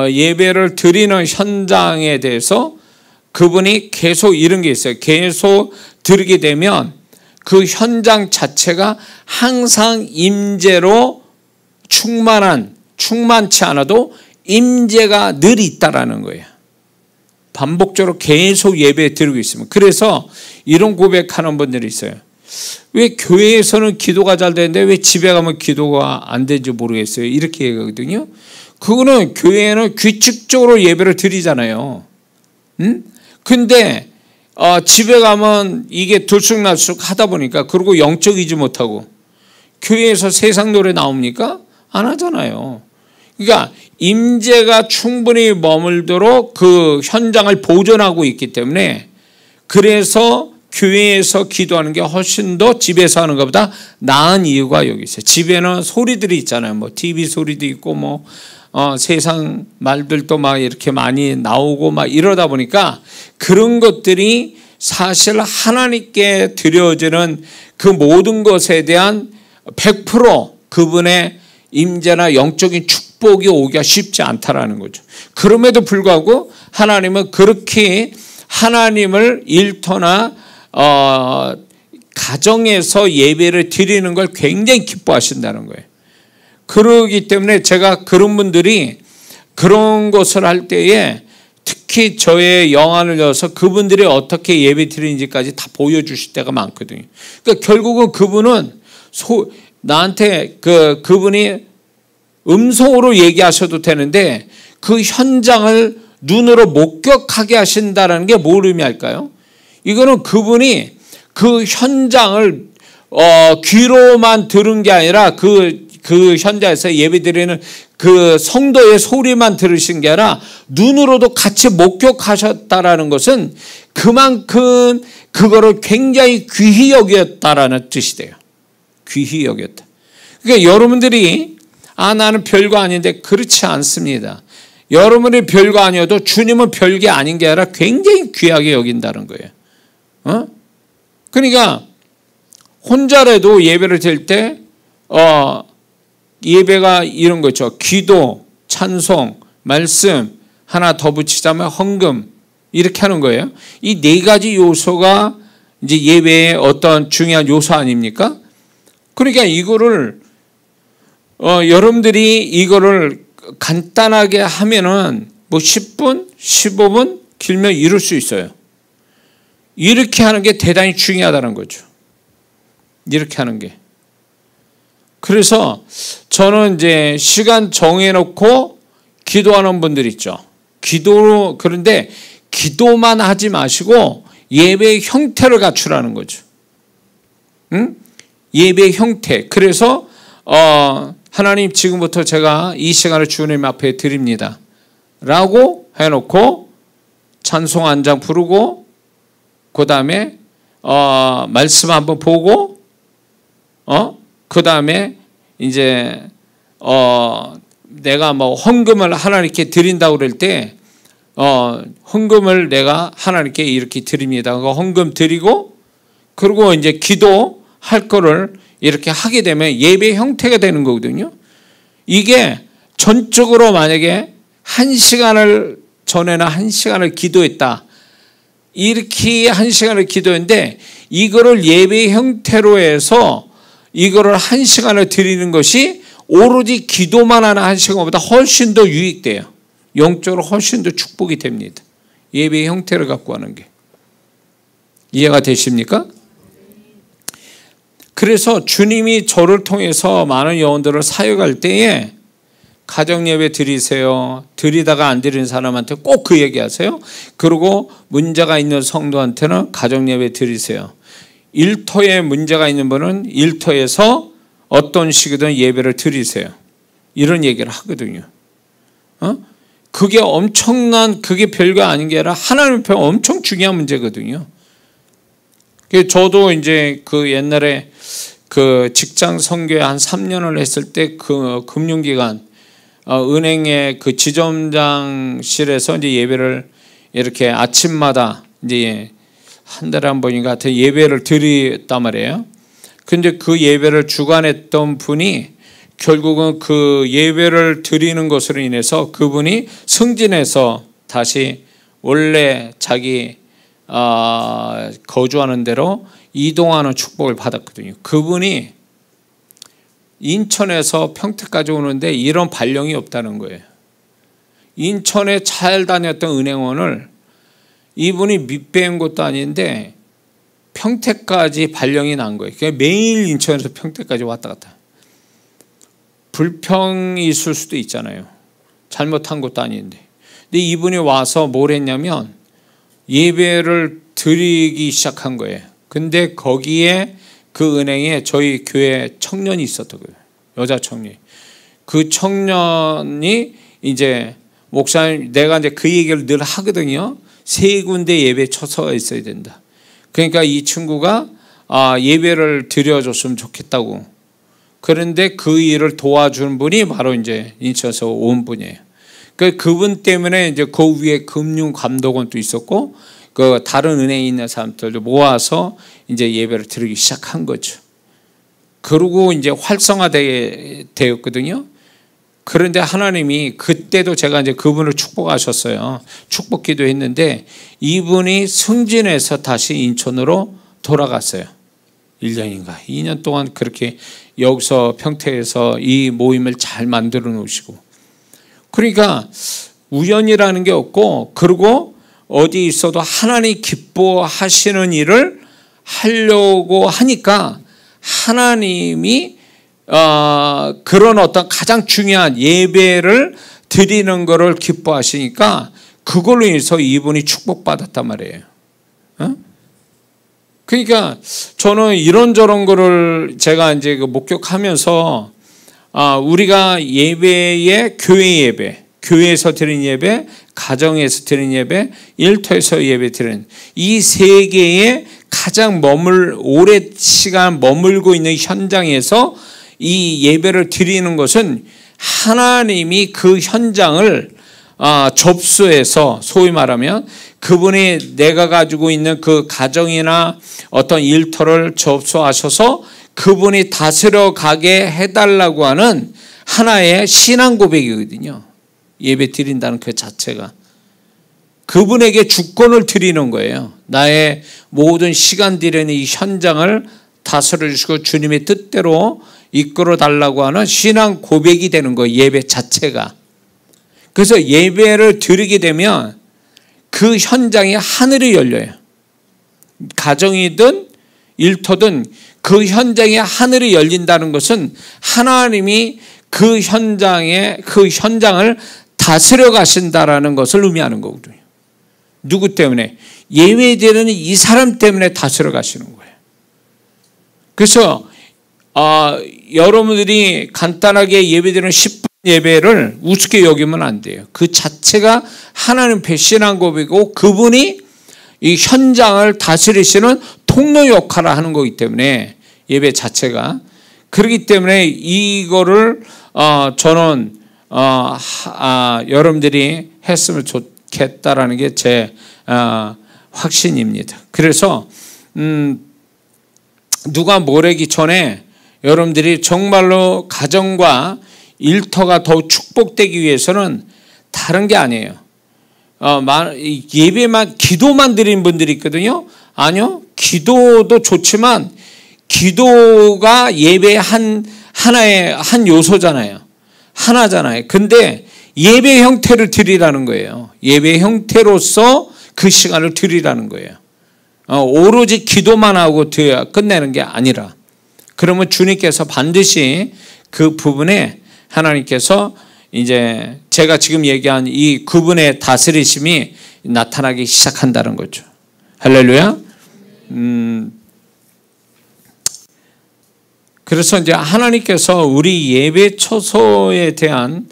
예배를 드리는 현장에 대해서 그분이 계속 이런 게 있어요. 계속 드리게 되면 그 현장 자체가 항상 임재로 충만치 않아도 임재가 늘 있다라는 거예요. 반복적으로 계속 예배 드리고 있으면. 그래서 이런 고백하는 분들이 있어요. 왜 교회에서는 기도가 잘 되는데 왜 집에 가면 기도가 안 되는지 모르겠어요. 이렇게 얘기하거든요. 그거는 교회에는 규칙적으로 예배를 드리잖아요. 근데 집에 가면 이게 들쑥날쑥 하다 보니까 그리고 영적이지 못하고 교회에서 세상 노래 나옵니까? 안 하잖아요. 그러니까 임재가 충분히 머물도록 그 현장을 보존하고 있기 때문에 그래서 교회에서 기도하는 게 훨씬 더 집에서 하는 것보다 나은 이유가 여기 있어요. 집에는 소리들이 있잖아요. 뭐 TV 소리도 있고 뭐 세상 말들도 막 이렇게 많이 나오고 막 이러다 보니까 그런 것들이 사실 하나님께 드려지는 그 모든 것에 대한 100% 그분의 임재나 영적인 축복이 오기가 쉽지 않다라는 거죠. 그럼에도 불구하고 하나님은 그렇게 하나님을 일터나 가정에서 예배를 드리는 걸 굉장히 기뻐하신다는 거예요. 그러기 때문에 제가 그런 분들이 그런 것을 할 때에 특히 저의 영안을 넣어서 그분들이 어떻게 예배 드리는지까지 다 보여주실 때가 많거든요. 그러니까 결국은 그분은 나한테 그분이 음성으로 얘기하셔도 되는데 그 현장을 눈으로 목격하게 하신다는 게 뭘 의미할까요? 이거는 그분이 그 현장을 귀로만 들은 게 아니라 그 그 현장에서 예배드리는 그 성도의 소리만 들으신 게 아니라 눈으로도 같이 목격하셨다라는 것은 그만큼 그거를 굉장히 귀히 여겼다라는 뜻이 돼요. 귀히 여겼다. 그러니까 여러분들이 나는 별거 아닌데, 그렇지 않습니다. 여러분이 별거 아니어도 주님은 별게 아닌 게 아니라 굉장히 귀하게 여긴다는 거예요. 그러니까 혼자라도 예배를 드릴 때 예배가 이런 거죠. 기도, 찬송, 말씀, 하나 더 붙이자면 헌금, 이렇게 하는 거예요. 이 네 가지 요소가 이제 예배의 어떤 중요한 요소 아닙니까? 그러니까 이거를 여러분들이 이거를 간단하게 하면은 뭐 10분, 15분 길면 이룰 수 있어요. 이렇게 하는 게 대단히 중요하다는 거죠. 이렇게 하는 게. 그래서 저는 이제 시간 정해놓고 기도하는 분들 있죠. 그런데 기도만 하지 마시고 예배의 형태를 갖추라는 거죠. 응? 예배의 형태. 그래서 하나님, 지금부터 제가 이 시간을 주님 앞에 드립니다 라고 해놓고 찬송 한 장 부르고, 그 다음에 말씀 한번 보고, 그 다음에 이제 내가 뭐 헌금을 하나님께 드린다고 그럴 때 헌금을 내가 하나님께 이렇게 드립니다. 헌금 드리고, 그리고 이제 기도할 거를 이렇게 하게 되면 예배 형태가 되는 거거든요. 이게 전적으로 만약에 1시간을 전에나 1시간을 기도했다, 이렇게 1시간을 기도했는데 이거를 예배 형태로 해서 이거를 1시간을 드리는 것이 오로지 기도만 하는 1시간보다 훨씬 더 유익돼요. 영적으로 훨씬 더 축복이 됩니다. 예배의 형태를 갖고 하는 게. 이해가 되십니까? 그래서 주님이 저를 통해서 많은 영혼들을 사역할 때에 가정예배 드리세요. 드리다가 안 드리는 사람한테 꼭 그 얘기하세요. 그리고 문제가 있는 성도한테는 가정예배 드리세요. 일터에 문제가 있는 분은 일터에서 어떤 식이든 예배를 드리세요. 이런 얘기를 하거든요. 그게 엄청난, 그게 별거 아닌 게 아니라 하나님 앞에 엄청 중요한 문제거든요. 저도 이제 그 옛날에 그 직장 선교에 한 3년을 했을 때 그 금융기관 은행의 그 지점장실에서 이제 예배를 이렇게 아침마다 이제 한 달에 한 번인가 같은 예배를 드렸단 말이에요. 근데 그 예배를 주관했던 분이 결국은 그 예배를 드리는 것으로 인해서 그분이 승진해서 다시 원래 자기 거주하는 대로 이동하는 축복을 받았거든요. 그분이 인천에서 평택까지 오는데 이런 발령이 없다는 거예요. 인천에 잘 다녔던 은행원을 이분이 밑배운 것도 아닌데 평택까지 발령이 난 거예요. 그러니까 매일 인천에서 평택까지 왔다 갔다. 불평이 있을 수도 있잖아요. 잘못한 것도 아닌데. 근데 이분이 와서 뭘 했냐면 예배를 드리기 시작한 거예요. 근데 거기에 그 은행에 저희 교회 청년이 있었던 거예요. 여자 청년. 그 청년이 이제 목사님, 내가 이제 그 얘기를 늘 하거든요. 3군데 예배 처소가 있어야 된다. 그러니까 이 친구가 예배를 드려줬으면 좋겠다고. 그런데 그 일을 도와준 분이 바로 이제 인천에서 온 분이에요. 그분 때문에 이제 그 위에 금융감독원도 있었고 그 다른 은행에 있는 사람들도 모아서 이제 예배를 드리기 시작한 거죠. 그러고 이제 활성화되었거든요. 그런데 하나님이 그때도 제가 이제 그분을 축복하셨어요. 축복 기도했는데 이분이 승진해서 다시 인천으로 돌아갔어요. 1년인가 2년 동안 그렇게 여기서 평택에서 이 모임을 잘 만들어 놓으시고, 그러니까 우연이라는 게 없고, 그리고 어디 있어도 하나님 기뻐하시는 일을 하려고 하니까 하나님이 그런 어떤 가장 중요한 예배를 드리는 것을 기뻐하시니까 그걸로 인해서 이분이 축복받았단 말이에요. 그러니까 저는 이런저런 거를 제가 이제 목격하면서 우리가 예배에 교회 예배, 교회에서 드리는 예배, 가정에서 드리는 예배, 일터에서 예배 드리는 이 세 개의 가장 오래 시간 머물고 있는 현장에서 이 예배를 드리는 것은 하나님이 그 현장을 접수해서 소위 말하면 그분이 내가 가지고 있는 그 가정이나 어떤 일터를 접수하셔서 그분이 다스려 가게 해달라고 하는 하나의 신앙 고백이거든요. 예배 드린다는 그 자체가 그분에게 주권을 드리는 거예요. 나의 모든 시간들에는 이 현장을 다스려 주시고 주님의 뜻대로 이끌어 달라고 하는 신앙 고백이 되는 거예요. 예배 자체가. 그래서 예배를 드리게 되면 그 현장에 하늘이 열려요. 가정이든 일터든 그 현장에 하늘이 열린다는 것은 하나님이 그 현장을 다스려 가신다라는 것을 의미하는 거거든요. 누구 때문에? 예배드리는 이 사람 때문에 다스려 가시는 거예요. 그래서 여러분들이 간단하게 예배드리는 10분 예배를 우습게 여기면 안 돼요. 그 자체가 하나님 배신한 고백이고 그분이 이 현장을 다스리시는 통로 역할을 하는 거기 때문에 예배 자체가 그렇기 때문에 이거를 저는 여러분들이 했으면 좋겠다라는 게 제 확신입니다. 그래서 누가 뭐래기 전에 여러분들이 정말로 가정과 일터가 더욱 축복되기 위해서는 다른 게 아니에요. 예배만 기도만 드린 분들이 있거든요. 아니요. 기도도 좋지만 기도가 예배의 하나의 한 요소잖아요. 하나잖아요. 근데 예배 형태를 드리라는 거예요. 예배 형태로서 그 시간을 드리라는 거예요. 오로지 기도만 하고 끝내는 게 아니라 그러면 주님께서 반드시 그 부분에 하나님께서 이제 제가 지금 얘기한 이 그분의 다스리심이 나타나기 시작한다는 거죠. 할렐루야. 그래서 이제 하나님께서 우리 예배 처소에 대한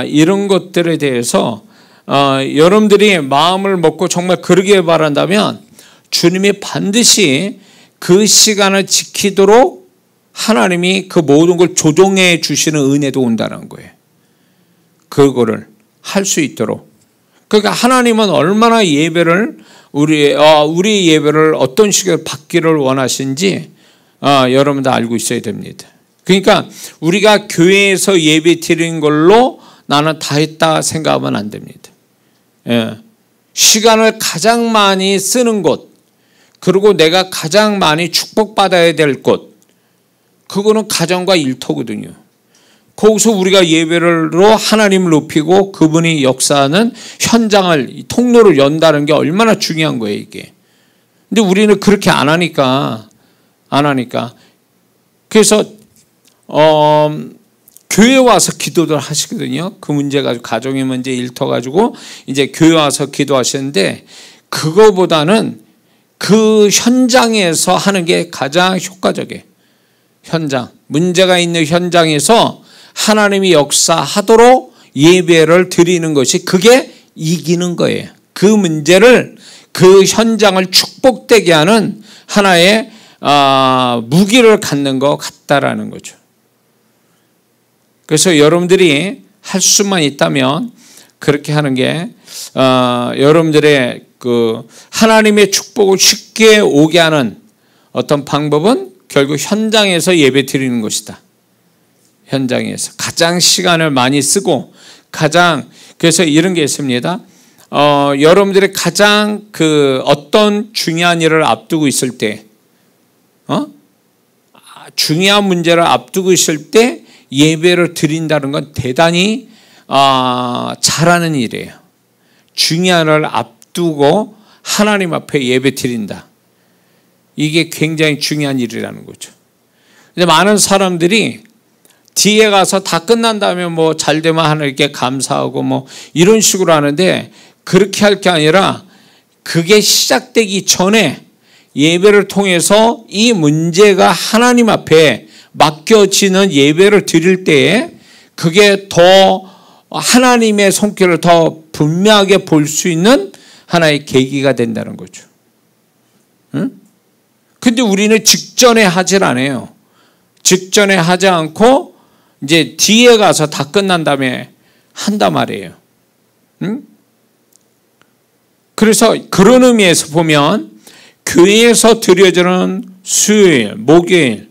이런 것들에 대해서 여러분들이 마음을 먹고 정말 그러기를 바란다면 주님이 반드시 그 시간을 지키도록 하나님이 그 모든 걸 조정해 주시는 은혜도 온다는 거예요. 그거를 할 수 있도록. 그러니까 하나님은 얼마나 예배를 우리 예배를 어떤 식으로 받기를 원하신지 여러분도 알고 있어야 됩니다. 그러니까 우리가 교회에서 예배 드리는 걸로 나는 다 했다 생각하면 안 됩니다. 시간을 가장 많이 쓰는 곳, 그리고 내가 가장 많이 축복받아야 될 곳, 그거는 가정과 일터거든요. 거기서 우리가 예배로 하나님을 높이고 그분이 역사하는 현장을, 통로를 연다는 게 얼마나 중요한 거예요, 이게. 근데 우리는 그렇게 안 하니까. 그래서, 교회 와서 기도를 하시거든요. 그 문제 가지고, 가정의 문제, 일터 가지고, 이제 교회 와서 기도하시는데, 그거보다는 그 현장에서 하는 게 가장 효과적이에요. 현장. 문제가 있는 현장에서 하나님이 역사하도록 예배를 드리는 것이 그게 이기는 거예요. 그 문제를, 그 현장을 축복되게 하는 하나의 무기를 갖는 것 같다라는 거죠. 그래서 여러분들이 할 수만 있다면 그렇게 하는 게 여러분들의 그 하나님의 축복을 쉽게 오게 하는 어떤 방법은 결국 현장에서 예배 드리는 것이다. 현장에서 가장 시간을 많이 쓰고 그래서 이런 게 있습니다. 여러분들이 가장 그 어떤 중요한 일을 앞두고 있을 때, 중요한 문제를 앞두고 있을 때 예배를 드린다는 건 대단히 잘하는 일이에요. 중요한 일을 앞두고 하나님 앞에 예배 드린다. 이게 굉장히 중요한 일이라는 거죠. 근데 많은 사람들이 뒤에 가서 다 끝난 다음에 뭐 잘 되면 하나님께 감사하고 뭐 이런 식으로 하는데 그렇게 할 게 아니라 그게 시작되기 전에 예배를 통해서 이 문제가 하나님 앞에 맡겨지는 예배를 드릴 때에 그게 더 하나님의 손길을 더 분명하게 볼 수 있는 하나의 계기가 된다는 거죠. 응? 근데 우리는 직전에 하질 않아요. 직전에 하지 않고 이제 뒤에 가서 다 끝난 다음에 한단 말이에요. 응? 그래서 그런 의미에서 보면 교회에서 드려지는 수요일, 목요일,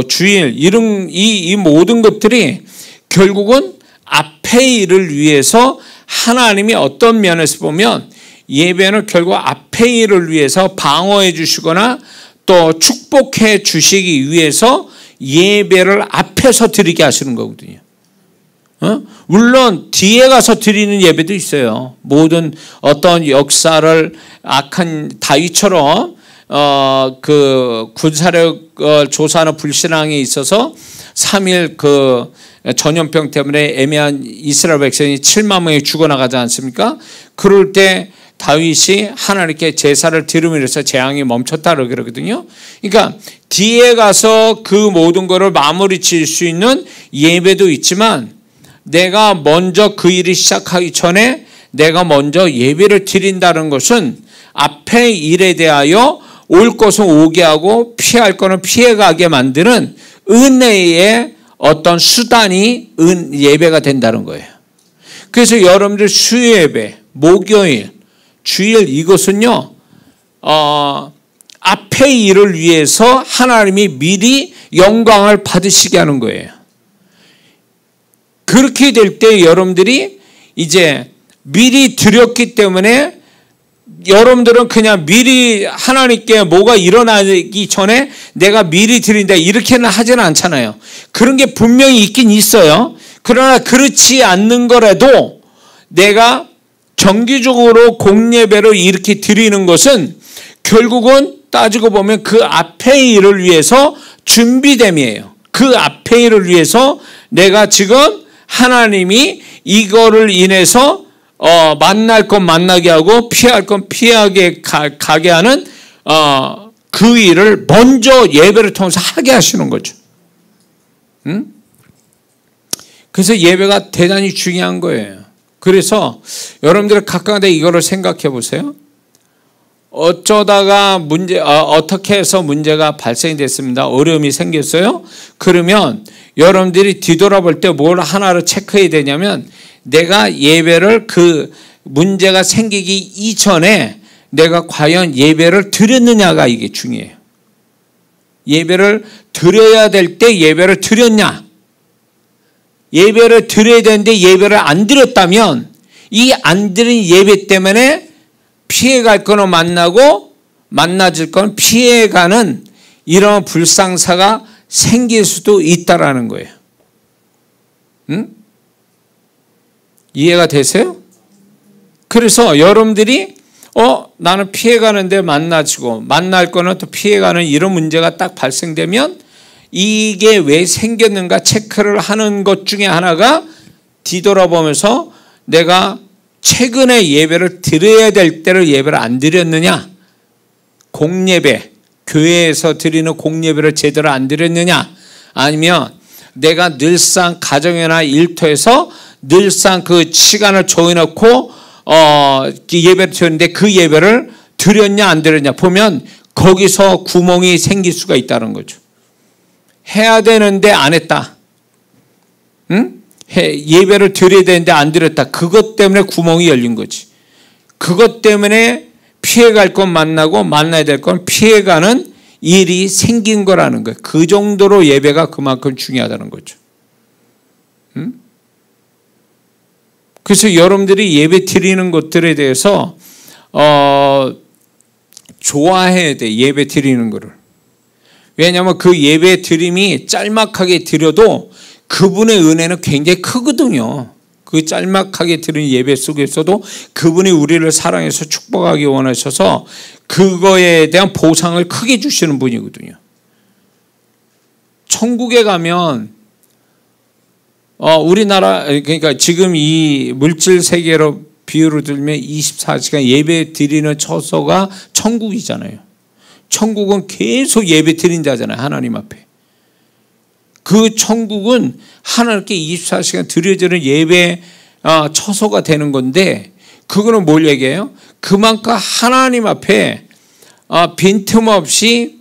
주일 이런 이 모든 것들이 결국은 앞의 일을 위해서 하나님이 어떤 면에서 보면 예배는 결국 앞의 일을 위해서 방어해 주시거나 또 축복해 주시기 위해서 예배를 앞에서 드리게 하시는 거거든요. 물론 뒤에 가서 드리는 예배도 있어요. 모든 어떤 역사를 악한 다윗처럼 그 군사력 조사하는 불신앙에 있어서 3일 그 전염병 때문에 애매한 이스라엘 백성이 7만 명이 죽어나가지 않습니까? 그럴 때 다윗이 하나님께 제사를 드리면서 재앙이 멈췄다 그러거든요. 그러니까 뒤에 가서 그 모든 것을 마무리 지을 수 있는 예배도 있지만 내가 먼저 그 일이 시작하기 전에 내가 먼저 예배를 드린다는 것은 앞의 일에 대하여 올 것은 오게 하고 피할 것은 피해가게 만드는 은혜의 어떤 수단이 예배가 된다는 거예요. 그래서 여러분들 수요예배, 목요일, 주일 이것은요 앞의 일을 위해서 하나님이 미리 영광을 받으시게 하는 거예요. 그렇게 될 때 여러분들이 이제 미리 드렸기 때문에 여러분들은 그냥 미리 하나님께 뭐가 일어나기 전에 내가 미리 드린다 이렇게는 하지는 않잖아요. 그런 게 분명히 있긴 있어요. 그러나 그렇지 않는 거라도 내가 정기적으로 공예배를 이렇게 드리는 것은 결국은 따지고 보면 그 앞의 일을 위해서 준비됨이에요. 그 앞의 일을 위해서 내가 지금 하나님이 이거를 인해서 만날 건 만나게 하고 피할 건 피하게 가게 하는 그 일을 먼저 예배를 통해서 하게 하시는 거죠. 응? 그래서 예배가 대단히 중요한 거예요. 그래서 여러분들 각각의 이거를 생각해 보세요. 어쩌다가 어떻게 해서 문제가 발생이 됐습니다. 어려움이 생겼어요. 그러면 여러분들이 뒤돌아볼 때 뭘 하나를 체크해야 되냐면 내가 예배를 그 문제가 생기기 이전에 내가 과연 예배를 드렸느냐가 이게 중요해요. 예배를 드려야 될 때 예배를 드렸냐. 예배를 드려야 되는데 예배를 안 드렸다면 이 안 드린 예배 때문에 피해갈 거는 만나고 만나질 건 피해가는 이런 불상사가 생길 수도 있다라는 거예요. 응? 이해가 되세요? 그래서 여러분들이 나는 피해가는데 만나지고 만날 거는 또 피해가는 이런 문제가 딱 발생되면 이게 왜 생겼는가 체크를 하는 것 중에 하나가 뒤돌아보면서 내가 최근에 예배를 드려야 될 때를 예배를 안 드렸느냐, 공예배, 교회에서 드리는 공예배를 제대로 안 드렸느냐, 아니면 내가 늘상 가정이나 일터에서 늘상 그 시간을 정해놓고 예배를 드렸는데 그 예배를 드렸냐 안 드렸냐 보면 거기서 구멍이 생길 수가 있다는 거죠. 해야 되는데 안 했다. 응? 예배를 드려야 되는데 안 드렸다. 그것 때문에 구멍이 열린 거지. 그것 때문에 피해갈 건 만나고 만나야 될 건 피해가는 일이 생긴 거라는 거예요. 그 정도로 예배가 그만큼 중요하다는 거죠. 응? 그래서 여러분들이 예배 드리는 것들에 대해서 좋아해야 돼. 예배 드리는 거를. 왜냐하면 그 예배 드림이 짤막하게 드려도 그분의 은혜는 굉장히 크거든요. 그 짤막하게 드린 예배 속에서도 그분이 우리를 사랑해서 축복하기 원하셔서 그거에 대한 보상을 크게 주시는 분이거든요. 천국에 가면 우리나라 그러니까 지금 이 물질 세계로 비유로 들면 24시간 예배 드리는 처소가 천국이잖아요. 천국은 계속 예배 드린다잖아요. 하나님 앞에. 그 천국은 하나님께 24시간 드려지는 예배 처소가 되는 건데, 그거는 뭘 얘기해요? 그만큼 하나님 앞에 빈틈없이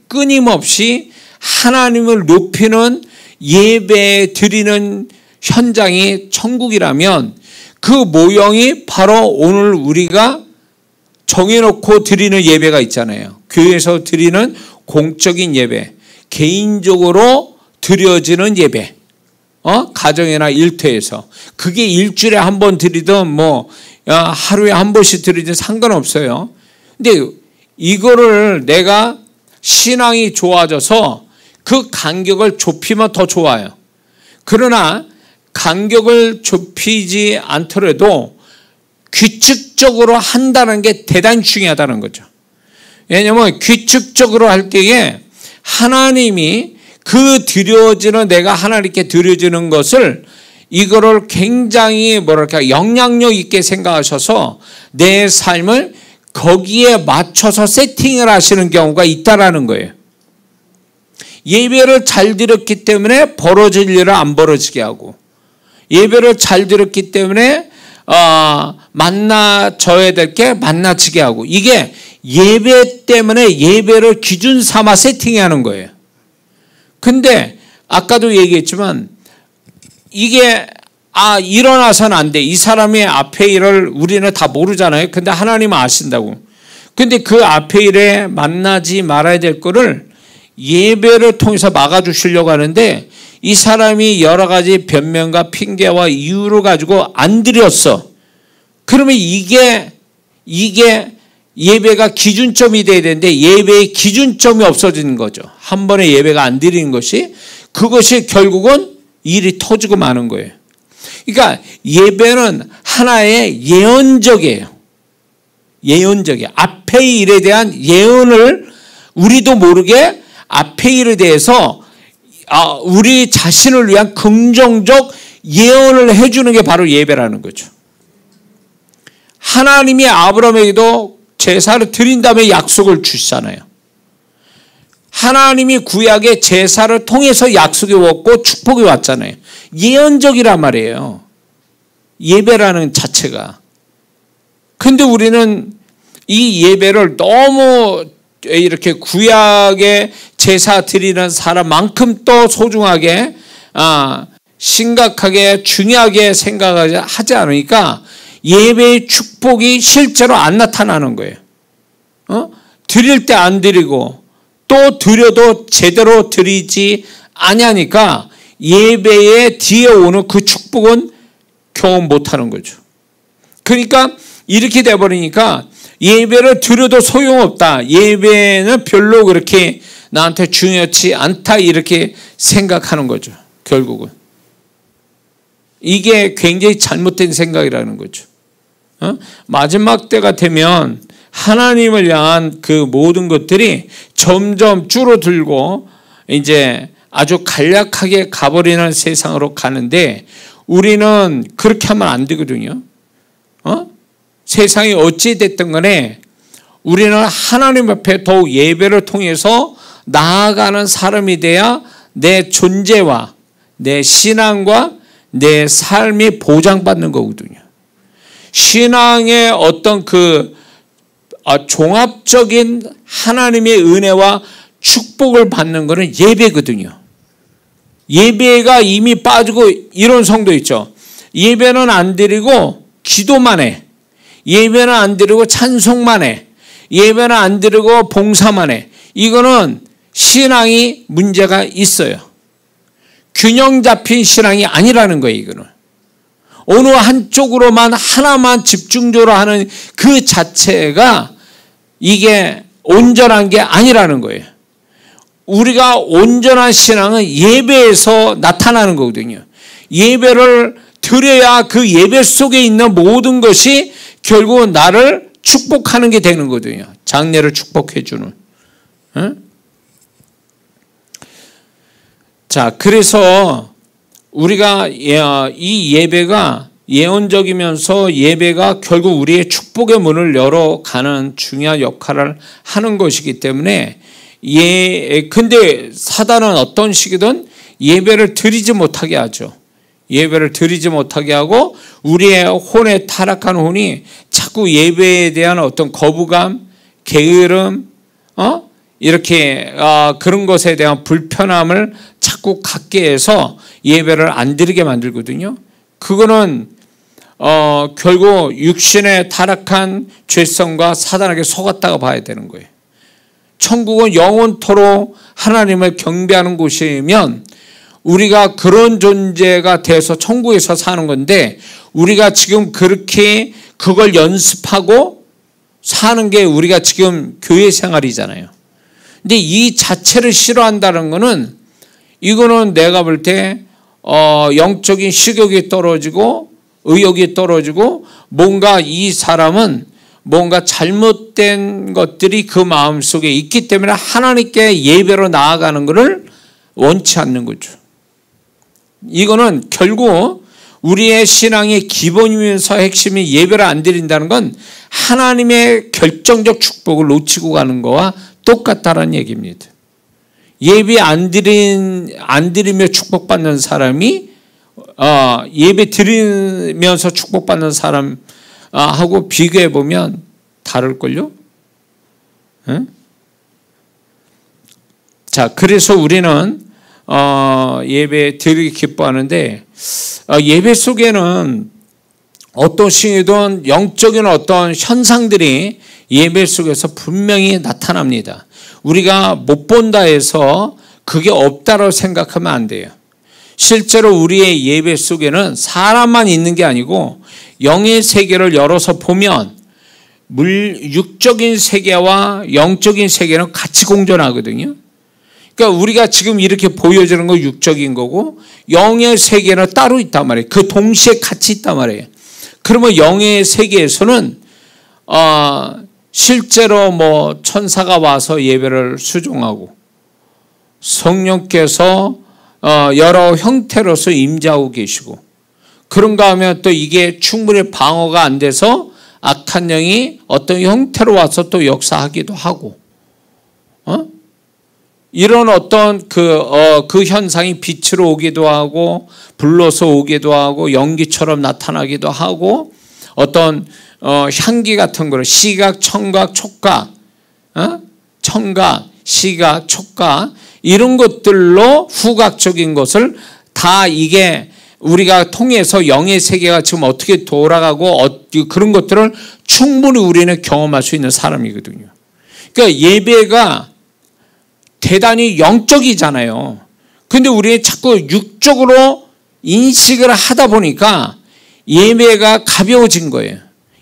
끊임없이 하나님을 높이는 예배 드리는 현장이 천국이라면, 그 모형이 바로 오늘 우리가 정해놓고 드리는 예배가 있잖아요. 교회에서 드리는 공적인 예배, 개인적으로 드려지는 예배, 가정이나 일터에서. 그게 일주일에 한 번 드리든 하루에 한 번씩 드리든 상관없어요. 근데 이거를 내가 신앙이 좋아져서 그 간격을 좁히면 더 좋아요. 그러나 간격을 좁히지 않더라도 규칙적으로 한다는 게 대단히 중요하다는 거죠. 왜냐하면 규칙적으로 할 때에 하나님이 그 드려지는, 내가 하나님께 드려지는 것을, 이거를 굉장히 영향력 있게 생각하셔서 내 삶을 거기에 맞춰서 세팅을 하시는 경우가 있다라는 거예요. 예배를 잘 드렸기 때문에 벌어질 일을 안 벌어지게 하고, 예배를 잘 드렸기 때문에 만나져야 될 게 만나지게 하고, 이게 예배 때문에 예배를 기준 삼아 세팅하는 거예요. 근데 아까도 얘기했지만 이게 일어나서는 안 돼. 이 사람의 앞의 일을 우리는 다 모르잖아요. 근데 하나님은 아신다고. 근데 그 앞의 일에 만나지 말아야 될 거를 예배를 통해서 막아주시려고 하는데, 이 사람이 여러 가지 변명과 핑계와 이유를 가지고 안 드렸어. 그러면 이게 예배가 기준점이 돼야 되는데, 예배의 기준점이 없어지는 거죠. 한 번에 예배가 안 드리는 것이, 그것이 결국은 일이 터지고 마는 거예요. 그러니까 예배는 하나의 예언적이에요. 예언적이에요. 앞의 일에 대한 예언을 우리도 모르게 앞의 일에 대해서 우리 자신을 위한 긍정적 예언을 해주는 게 바로 예배라는 거죠. 하나님이 아브라함에게도 제사를 드린 다음에 약속을 주시잖아요. 하나님이 구약의 제사를 통해서 약속이 왔고 축복이 왔잖아요. 예언적이란 말이에요. 예배라는 자체가. 근데 우리는 이 예배를 너무 이렇게 구약의 제사 드리는 사람만큼 또 소중하게, 심각하게, 중요하게 생각하지 않으니까 예배의 축복이 실제로 안 나타나는 거예요. 드릴 때 안 드리고 또 드려도 제대로 드리지 아니하니까 예배의 뒤에 오는 그 축복은 경험 못하는 거죠. 그러니까 이렇게 돼버리니까 예배를 드려도 소용없다. 예배는 별로 그렇게 나한테 중요하지 않다. 이렇게 생각하는 거죠. 결국은. 이게 굉장히 잘못된 생각이라는 거죠. 마지막 때가 되면 하나님을 향한 그 모든 것들이 점점 줄어들고 이제 아주 간략하게 가버리는 세상으로 가는데, 우리는 그렇게 하면 안 되거든요. 세상이 어찌 됐든 간에 우리는 하나님 앞에 더욱 예배를 통해서 나아가는 사람이 돼야 내 존재와 내 신앙과 내 삶이 보장받는 거거든요. 신앙의 어떤 종합적인 하나님의 은혜와 축복을 받는 것은 예배거든요. 예배가 이미 빠지고 이런 성도 있죠. 예배는 안 드리고 기도만 해. 예배는 안 드리고 찬송만 해. 예배는 안 드리고 봉사만 해. 이거는 신앙이 문제가 있어요. 균형 잡힌 신앙이 아니라는 거예요. 이거는 어느 한쪽으로만, 하나만 집중적으로 하는 그 자체가 이게 온전한 게 아니라는 거예요. 우리가 온전한 신앙은 예배에서 나타나는 거거든요. 예배를 드려야 그 예배 속에 있는 모든 것이 결국은 나를 축복하는 게 되는 거거든요. 장래를 축복해 주는. 자, 그래서 우리가 이 예배가 예언적이면서 예배가 결국 우리의 축복의 문을 열어가는 중요한 역할을 하는 것이기 때문에 근데 사단은 어떤 식이든 예배를 드리지 못하게 하죠. 예배를 드리지 못하게 하고 우리의 혼에 타락한 혼이 자꾸 예배에 대한 어떤 거부감, 게으름, 이렇게 그런 것에 대한 불편함을 자꾸 갖게 해서 예배를 안 드리게 만들거든요. 그거는 결국 육신의 타락한 죄성과 사단에게 속았다가 봐야 되는 거예요. 천국은 영원토록 하나님을 경배하는 곳이면 우리가 그런 존재가 돼서 천국에서 사는 건데, 우리가 지금 그렇게 그걸 연습하고 사는 게 우리가 지금 교회 생활이잖아요. 근데 이 자체를 싫어한다는 거는, 이거는 내가 볼 때 영적인 식욕이 떨어지고 의욕이 떨어지고, 뭔가 이 사람은 뭔가 잘못된 것들이 그 마음속에 있기 때문에 하나님께 예배로 나아가는 것을 원치 않는 거죠. 이거는 결국 우리의 신앙의 기본이면서 핵심이 예배를 안 드린다는 건 하나님의 결정적 축복을 놓치고 가는 거와 똑같다는 얘기입니다. 예배 안 드리며 축복받는 사람이 예배 드리면서 축복받는 사람하고 비교해 보면 다를걸요? 네? 자, 그래서 우리는 예배 드리기 기뻐하는데, 예배 속에는 어떤 신이든 영적인 어떤 현상들이 예배 속에서 분명히 나타납니다. 우리가 못 본다 해서 그게 없다고 생각하면 안 돼요. 실제로 우리의 예배 속에는 사람만 있는 게 아니고 영의 세계를 열어서 보면 육적인 세계와 영적인 세계는 같이 공존하거든요. 그러니까 우리가 지금 이렇게 보여지는 건 육적인 거고, 영의 세계는 따로 있단 말이에요. 그 동시에 같이 있단 말이에요. 그러면 영의 세계에서는 실제로 뭐 천사가 와서 예배를 수종하고, 성령께서 여러 형태로서 임재하고 계시고, 그런가 하면 또 이게 충분히 방어가 안 돼서 악한 영이 어떤 형태로 와서 또 역사하기도 하고, 이런 어떤 그 현상이 빛으로 오기도 하고, 불로서 오기도 하고, 연기처럼 나타나기도 하고, 어떤 향기 같은 거를 시각, 청각, 촉각, 청각, 시각, 촉각, 이런 것들로 후각적인 것을 다 이게 우리가 통해서 영의 세계가 지금 어떻게 돌아가고 그런 것들을 충분히 우리는 경험할 수 있는 사람이거든요. 그러니까 예배가 대단히 영적이잖아요. 근데 우리 자꾸 육적으로 인식을 하다 보니까 예배가 가벼워진 거예요.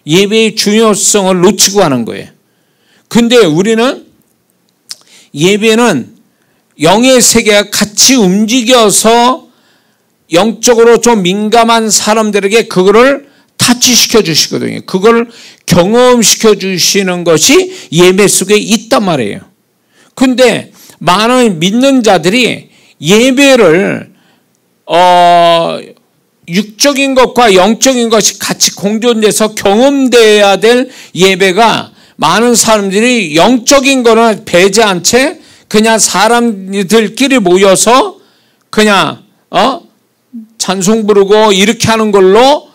예배의 중요성을 놓치고 하는 거예요. 근데 우리는 예배는 영의 세계가 같이 움직여서 영적으로 좀 민감한 사람들에게 그거를 타치시켜 주시거든요. 그걸 경험시켜 주시는 것이 예배 속에 있단 말이에요. 근데 많은 믿는 자들이 예배를 육적인 것과 영적인 것이 같이 공존돼서 경험돼야 될 예배가, 많은 사람들이 영적인 거는 배제한 채 그냥 사람들끼리 모여서 그냥 찬송 부르고 이렇게 하는 걸로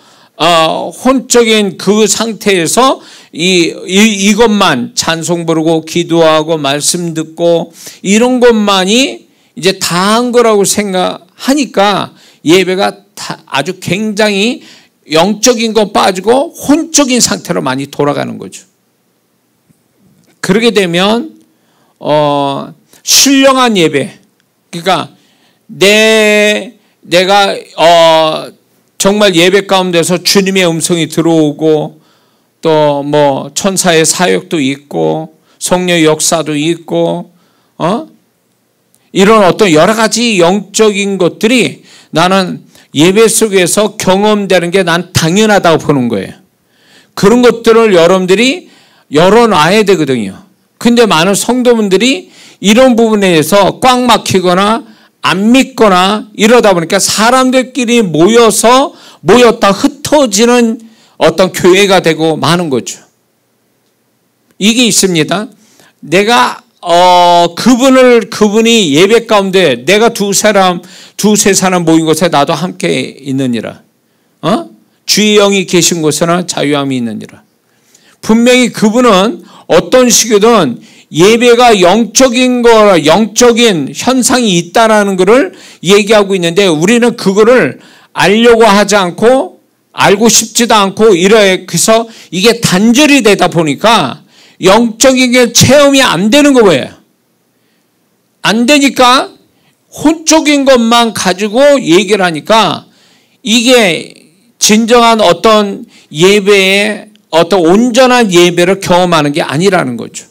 혼적인 그 상태에서 이것만 찬송 부르고 기도하고 말씀 듣고 이런 것만이 이제 다 한 거라고 생각하니까 예배가 아주 굉장히 영적인 거 빠지고 혼적인 상태로 많이 돌아가는 거죠. 그러게 되면 신령한 예배, 그러니까 내가 정말 예배 가운데서 주님의 음성이 들어오고, 또 뭐 천사의 사역도 있고 성령의 역사도 있고 이런 어떤 여러 가지 영적인 것들이 나는 예배 속에서 경험되는 게 난 당연하다고 보는 거예요. 그런 것들을 여러분들이 열어놔야 되거든요. 근데 많은 성도분들이 이런 부분에 대해서 꽉 막히거나 안 믿거나 이러다 보니까 사람들끼리 모였다 흩어지는 어떤 교회가 되고 마는 거죠. 이게 있습니다. 내가 그분이 예배 가운데 내가 두세 사람 모인 곳에 나도 함께 있느니라. 주의 영이 계신 곳에는 자유함이 있느니라. 분명히 그분은 어떤 식이든 예배가 영적인 현상이 있다라는 것을 얘기하고 있는데, 우리는 그거를 알려고 하지 않고 알고 싶지도 않고 그래서 이게 단절이 되다 보니까 영적인 게 체험이 안 되는 거예요. 안 되니까 혼적인 것만 가지고 얘기를 하니까 이게 진정한 어떤 예배의 어떤 온전한 예배를 경험하는 게 아니라는 거죠.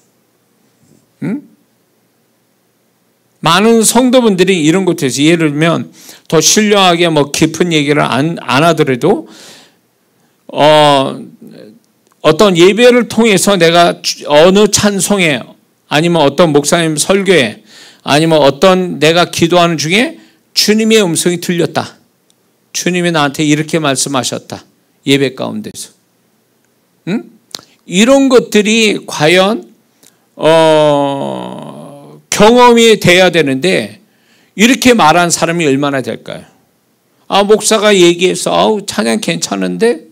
많은 성도분들이 이런 곳에서 예를 들면 더 신령하게 깊은 얘기를 안 하더라도 어떤 예배를 통해서 내가 어느 찬송에 아니면 어떤 목사님 설교에 아니면 어떤 내가 기도하는 중에 주님의 음성이 들렸다. 주님이 나한테 이렇게 말씀하셨다. 예배 가운데서. 이런 것들이 과연 경험이 돼야 되는데 이렇게 말한 사람이 얼마나 될까요? 목사가 얘기해서 찬양 괜찮은데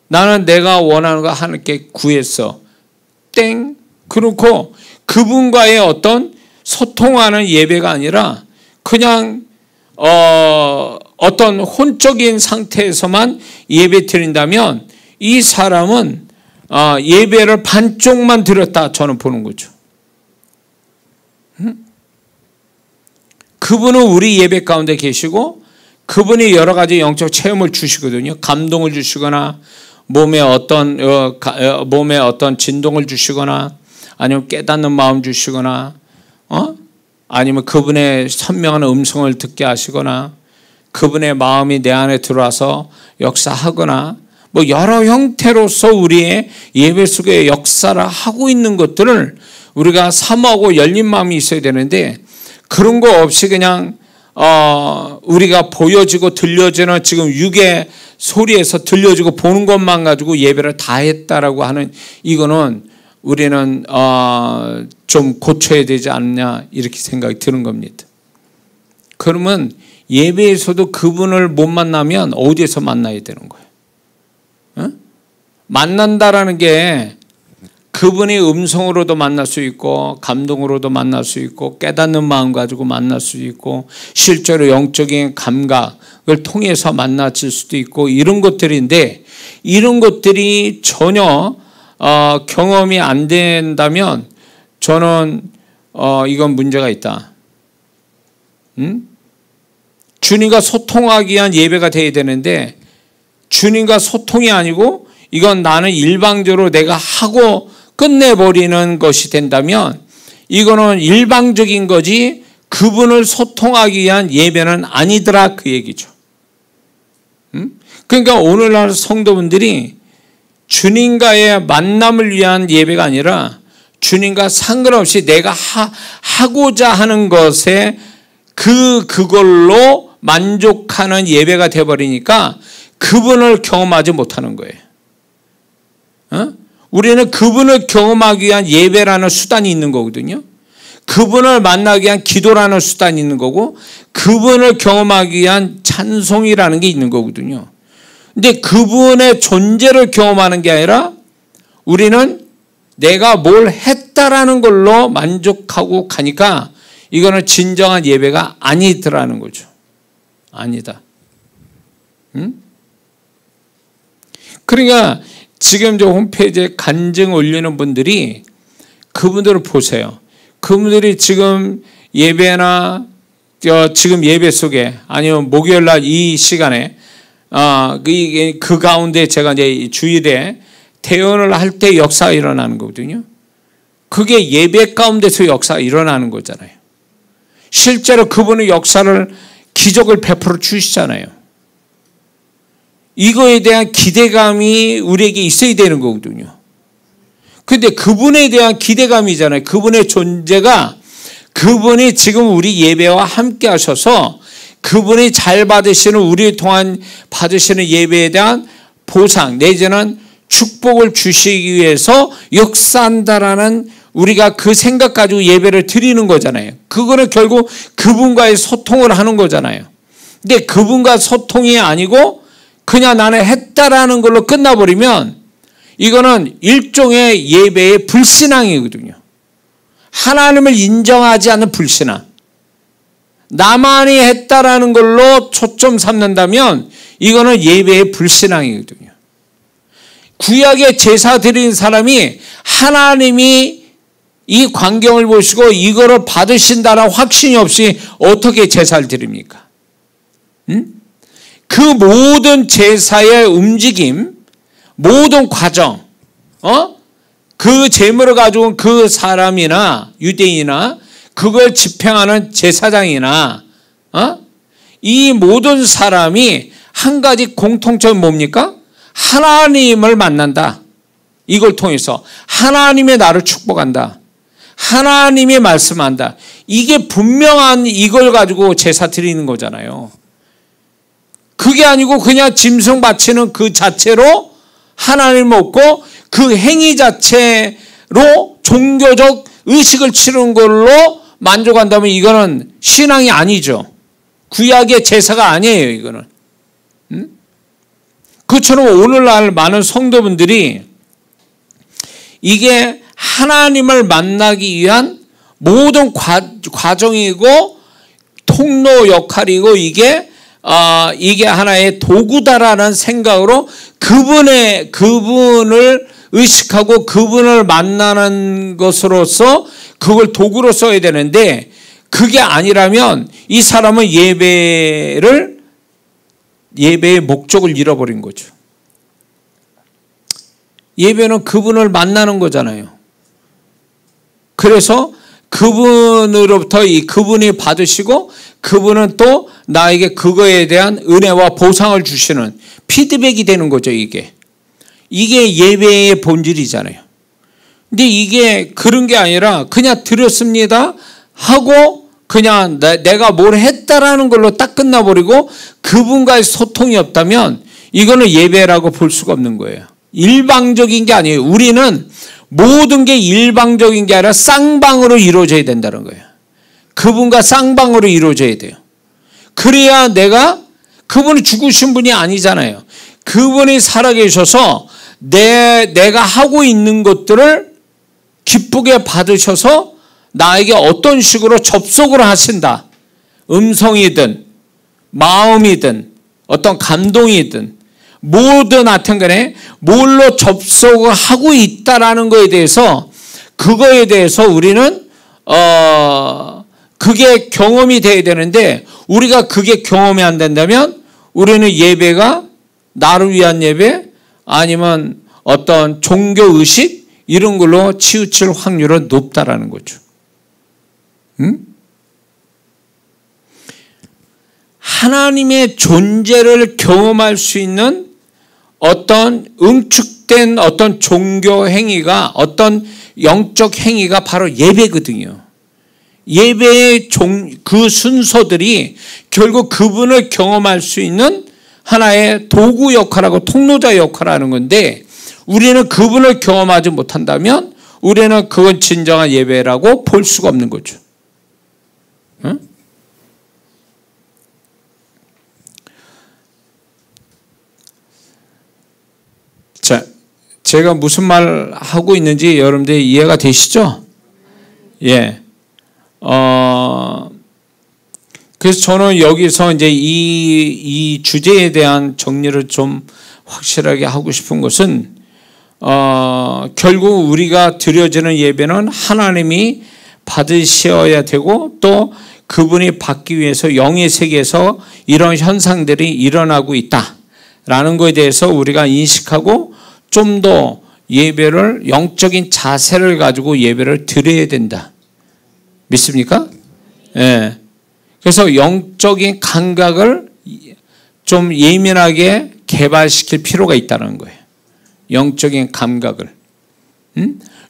나는 내가 원하는 거 하나님께 구했어. 땡. 그렇고 그분과의 어떤 소통하는 예배가 아니라 그냥 어떤 혼적인 상태에서만 예배 드린다면 이 사람은 예배를 반쪽만 드렸다 저는 보는 거죠. 그분은 우리 예배 가운데 계시고 그분이 여러 가지 영적 체험을 주시거든요. 감동을 주시거나 몸에 어떤 진동을 주시거나 아니면 깨닫는 마음 주시거나 아니면 그분의 선명한 음성을 듣게 하시거나 그분의 마음이 내 안에 들어와서 역사하거나 여러 형태로서 우리의 예배 속에 역사를 하고 있는 것들을 우리가 사모하고 열린 마음이 있어야 되는데 그런 거 없이 그냥 우리가 보여지고 들려지는 지금 육의 소리에서 들려지고 보는 것만 가지고 예배를 다 했다라고 하는 이거는 우리는 좀 고쳐야 되지 않냐 이렇게 생각이 드는 겁니다. 그러면 예배에서도 그분을 못 만나면 어디에서 만나야 되는 거예요? 만난다라는 게 그분의 음성으로도 만날 수 있고 감동으로도 만날 수 있고 깨닫는 마음 가지고 만날 수 있고 실제로 영적인 감각을 통해서 만나질 수도 있고 이런 것들인데 이런 것들이 전혀 경험이 안 된다면 저는 이건 문제가 있다. 주님과 소통하기 위한 예배가 돼야 되는데 주님과 소통이 아니고 이건 나는 일방적으로 내가 하고 끝내버리는 것이 된다면 이거는 일방적인 거지 그분을 소통하기 위한 예배는 아니더라 그 얘기죠. 그러니까 오늘날 성도분들이 주님과의 만남을 위한 예배가 아니라 주님과 상관없이 내가 하고자 하는 것에 그걸로 만족하는 예배가 되어버리니까 그분을 경험하지 못하는 거예요. 우리는 그분을 경험하기 위한 예배라는 수단이 있는 거거든요. 그분을 만나기 위한 기도라는 수단이 있는 거고 그분을 경험하기 위한 찬송이라는 게 있는 거거든요. 근데 그분의 존재를 경험하는 게 아니라 우리는 내가 뭘 했다라는 걸로 만족하고 가니까 이거는 진정한 예배가 아니더라는 거죠. 아니다. 그러니까 지금 저 홈페이지에 간증 올리는 분들이 그분들을 보세요. 그분들이 지금 예배나 지금 예배 속에 아니면 목요일 날 이 시간에 그 가운데 제가 이제 주일에 대언을 할 때 역사가 일어나는 거거든요. 그게 예배 가운데서 역사가 일어나는 거잖아요. 실제로 그분의 역사를 기적을 베풀어 주시잖아요. 이거에 대한 기대감이 우리에게 있어야 되는 거거든요. 그런데 그분에 대한 기대감이잖아요. 그분의 존재가 그분이 지금 우리 예배와 함께 하셔서 그분이 잘 받으시는 우리 동안 받으시는 예배에 대한 보상 내지는 축복을 주시기 위해서 역사한다라는 우리가 그 생각 가지고 예배를 드리는 거잖아요. 그거는 결국 그분과의 소통을 하는 거잖아요. 근데 그분과 소통이 아니고 그냥 나는 했다라는 걸로 끝나버리면 이거는 일종의 예배의 불신앙이거든요. 하나님을 인정하지 않는 불신앙. 나만이 했다라는 걸로 초점 삼는다면 이거는 예배의 불신앙이거든요. 구약에 제사 드리는 사람이 하나님이 이 광경을 보시고 이거를 받으신다는 확신이 없이 어떻게 제사를 드립니까? 그 모든 제사의 움직임, 모든 과정, 그 제물을 가지고 온 그 사람이나 유대인이나 그걸 집행하는 제사장이나 이 모든 사람이 한 가지 공통점이 뭡니까? 하나님을 만난다. 이걸 통해서 하나님의 나를 축복한다. 하나님이 말씀한다. 이게 분명한 이걸 가지고 제사 드리는 거잖아요. 그게 아니고 그냥 짐승 바치는 그 자체로 하나님을 얻고 그 행위 자체로 종교적 의식을 치르는 걸로 만족한다면 이거는 신앙이 아니죠. 구약의 제사가 아니에요, 이거는. 그처럼 오늘날 많은 성도분들이 이게 하나님을 만나기 위한 모든 과정이고 통로 역할이고 이게 하나의 도구다라는 생각으로 그분을 의식하고 그분을 만나는 것으로서 그걸 도구로 써야 되는데 그게 아니라면 이 사람은 예배의 목적을 잃어버린 거죠. 예배는 그분을 만나는 거잖아요. 그래서 그분으로부터 그분이 받으시고 그분은 또 나에게 그거에 대한 은혜와 보상을 주시는 피드백이 되는 거죠, 이게. 이게 예배의 본질이잖아요. 근데 이게 그런 게 아니라 그냥 드렸습니다 하고 그냥 내가 뭘 했다라는 걸로 딱 끝나버리고 그분과의 소통이 없다면 이거는 예배라고 볼 수가 없는 거예요. 일방적인 게 아니에요. 우리는 모든 게 일방적인 게 아니라 쌍방으로 이루어져야 된다는 거예요. 그분과 쌍방으로 이루어져야 돼요. 그래야 그분이 죽으신 분이 아니잖아요. 그분이 살아계셔서 내가 하고 있는 것들을 기쁘게 받으셔서 나에게 어떤 식으로 접속을 하신다. 음성이든 마음이든 어떤 감동이든 뭐든 하여튼 간에 뭘로 접속을 하고 있다라는 거에 대해서 그거에 대해서 우리는 그게 경험이 돼야 되는데 우리가 그게 경험이 안 된다면 우리는 예배가 나를 위한 예배 아니면 어떤 종교의식 이런 걸로 치우칠 확률은 높다라는 거죠. 하나님의 존재를 경험할 수 있는 어떤 응축된 어떤 종교 행위가 어떤 영적 행위가 바로 예배거든요. 예배의 그 순서들이 결국 그분을 경험할 수 있는 하나의 도구 역할하고 통로자 역할을 하는 건데 우리는 그분을 경험하지 못한다면 우리는 그건 진정한 예배라고 볼 수가 없는 거죠. 응? 자, 제가 무슨 말 하고 있는지 여러분들 이해가 되시죠? 예. 그래서 저는 여기서 이제 이 주제에 대한 정리를 좀 확실하게 하고 싶은 것은, 결국 우리가 드려지는 예배는 하나님이 받으셔야 되고 또 그분이 받기 위해서 영의 세계에서 이런 현상들이 일어나고 있다라는 것에 대해서 우리가 인식하고 좀 더 예배를 영적인 자세를 가지고 예배를 드려야 된다. 믿습니까? 예. 그래서 영적인 감각을 좀 예민하게 개발시킬 필요가 있다는 거예요. 영적인 감각을.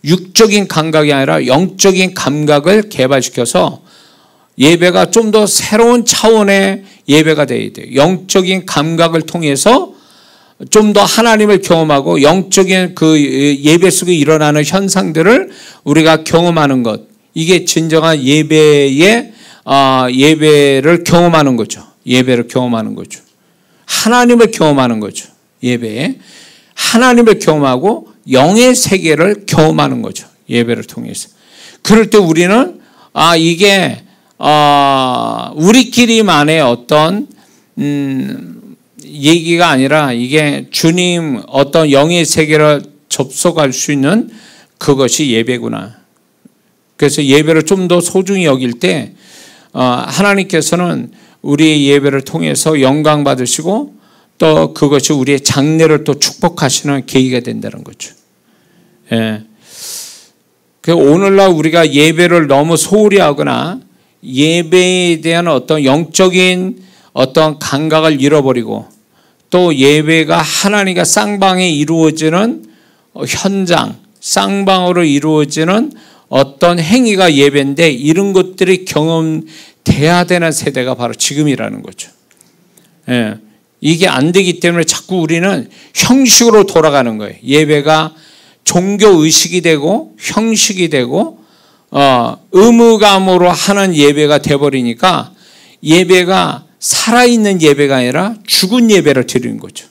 육적인 감각이 아니라 영적인 감각을 개발시켜서 예배가 좀 더 새로운 차원의 예배가 되어야 돼요. 영적인 감각을 통해서 좀 더 하나님을 경험하고 영적인 그 예배 속에 일어나는 현상들을 우리가 경험하는 것, 이게 진정한 예배의 예배를 경험하는 거죠. 예배를 경험하는 거죠. 하나님을 경험하는 거죠. 예배에 하나님을 경험하고 영의 세계를 경험하는 거죠. 예배를 통해서. 그럴 때 우리는 이게 우리끼리만의 어떤 얘기가 아니라 이게 주님 어떤 영의 세계를 접속할 수 있는 그것이 예배구나. 그래서 예배를 좀 더 소중히 여길 때 하나님께서는 우리의 예배를 통해서 영광 받으시고 또 그것이 우리의 장래를 또 축복하시는 계기가 된다는 거죠. 예. 오늘날 우리가 예배를 너무 소홀히 하거나 예배에 대한 어떤 영적인 어떤 감각을 잃어버리고 또 예배가 하나님과 쌍방에 이루어지는 현장, 쌍방으로 이루어지는 어떤 행위가 예배인데 이런 것들이 경험돼야 되는 세대가 바로 지금이라는 거죠. 예. 이게 안 되기 때문에 자꾸 우리는 형식으로 돌아가는 거예요. 예배가 종교의식이 되고 형식이 되고 의무감으로 하는 예배가 돼버리니까 예배가 살아있는 예배가 아니라 죽은 예배를 드리는 거죠.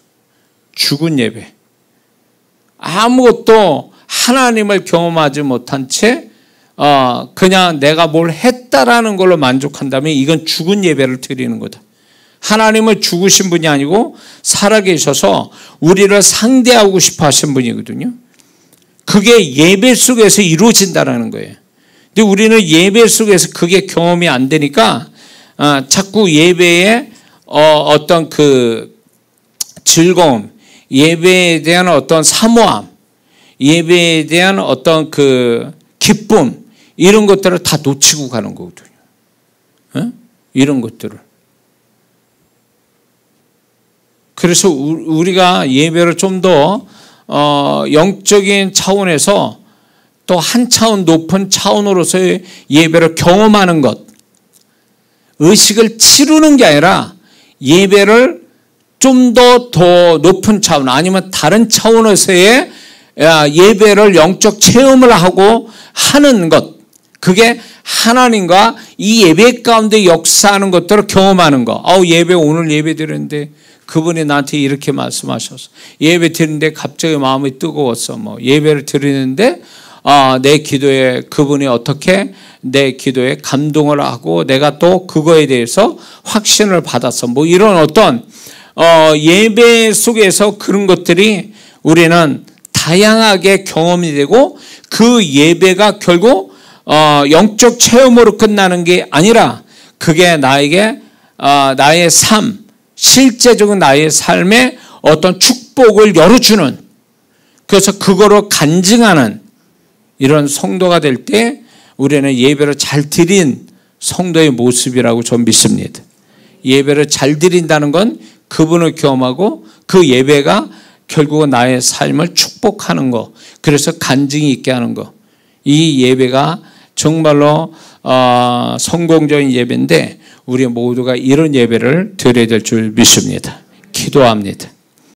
죽은 예배. 아무것도 하나님을 경험하지 못한 채 그냥 내가 뭘 했다라는 걸로 만족한다면 이건 죽은 예배를 드리는 거다. 하나님은 죽으신 분이 아니고 살아계셔서 우리를 상대하고 싶어 하신 분이거든요. 그게 예배 속에서 이루어진다는 거예요. 근데 우리는 예배 속에서 그게 경험이 안 되니까 자꾸 예배의 어떤 그 즐거움, 예배에 대한 어떤 사모함, 예배에 대한 어떤 그 기쁨, 이런 것들을 다 놓치고 가는 거거든요. 이런 것들을. 그래서 우리가 예배를 좀 더 영적인 차원에서 또 한 차원 높은 차원으로서의 예배를 경험하는 것, 의식을 치르는 게 아니라 예배를 좀 더 높은 차원 아니면 다른 차원에서의 예배를 영적 체험을 하고 하는 것, 그게 하나님과 이 예배 가운데 역사하는 것들을 경험하는 거. 예배 오늘 예배 드렸는데 그분이 나한테 이렇게 말씀하셔서 예배 드리는데 갑자기 마음이 뜨거웠어. 예배를 드리는데 내 기도에 그분이 어떻게 내 기도에 감동을 하고 내가 또 그거에 대해서 확신을 받았어. 이런 어떤 예배 속에서 그런 것들이 우리는 다양하게 경험이 되고 그 예배가 결국 영적 체험으로 끝나는 게 아니라 그게 나에게 나의 삶, 실제적인 나의 삶에 어떤 축복을 열어주는, 그래서 그거로 간증하는 이런 성도가 될 때 우리는 예배를 잘 드린 성도의 모습이라고 저는 믿습니다. 예배를 잘 드린다는 건 그분을 경험하고 그 예배가 결국은 나의 삶을 축복하는 거, 그래서 간증이 있게 하는 거, 이 예배가 정말로 성공적인 예배인데 우리 모두가 이런 예배를 드려야 될 줄 믿습니다. 기도합니다.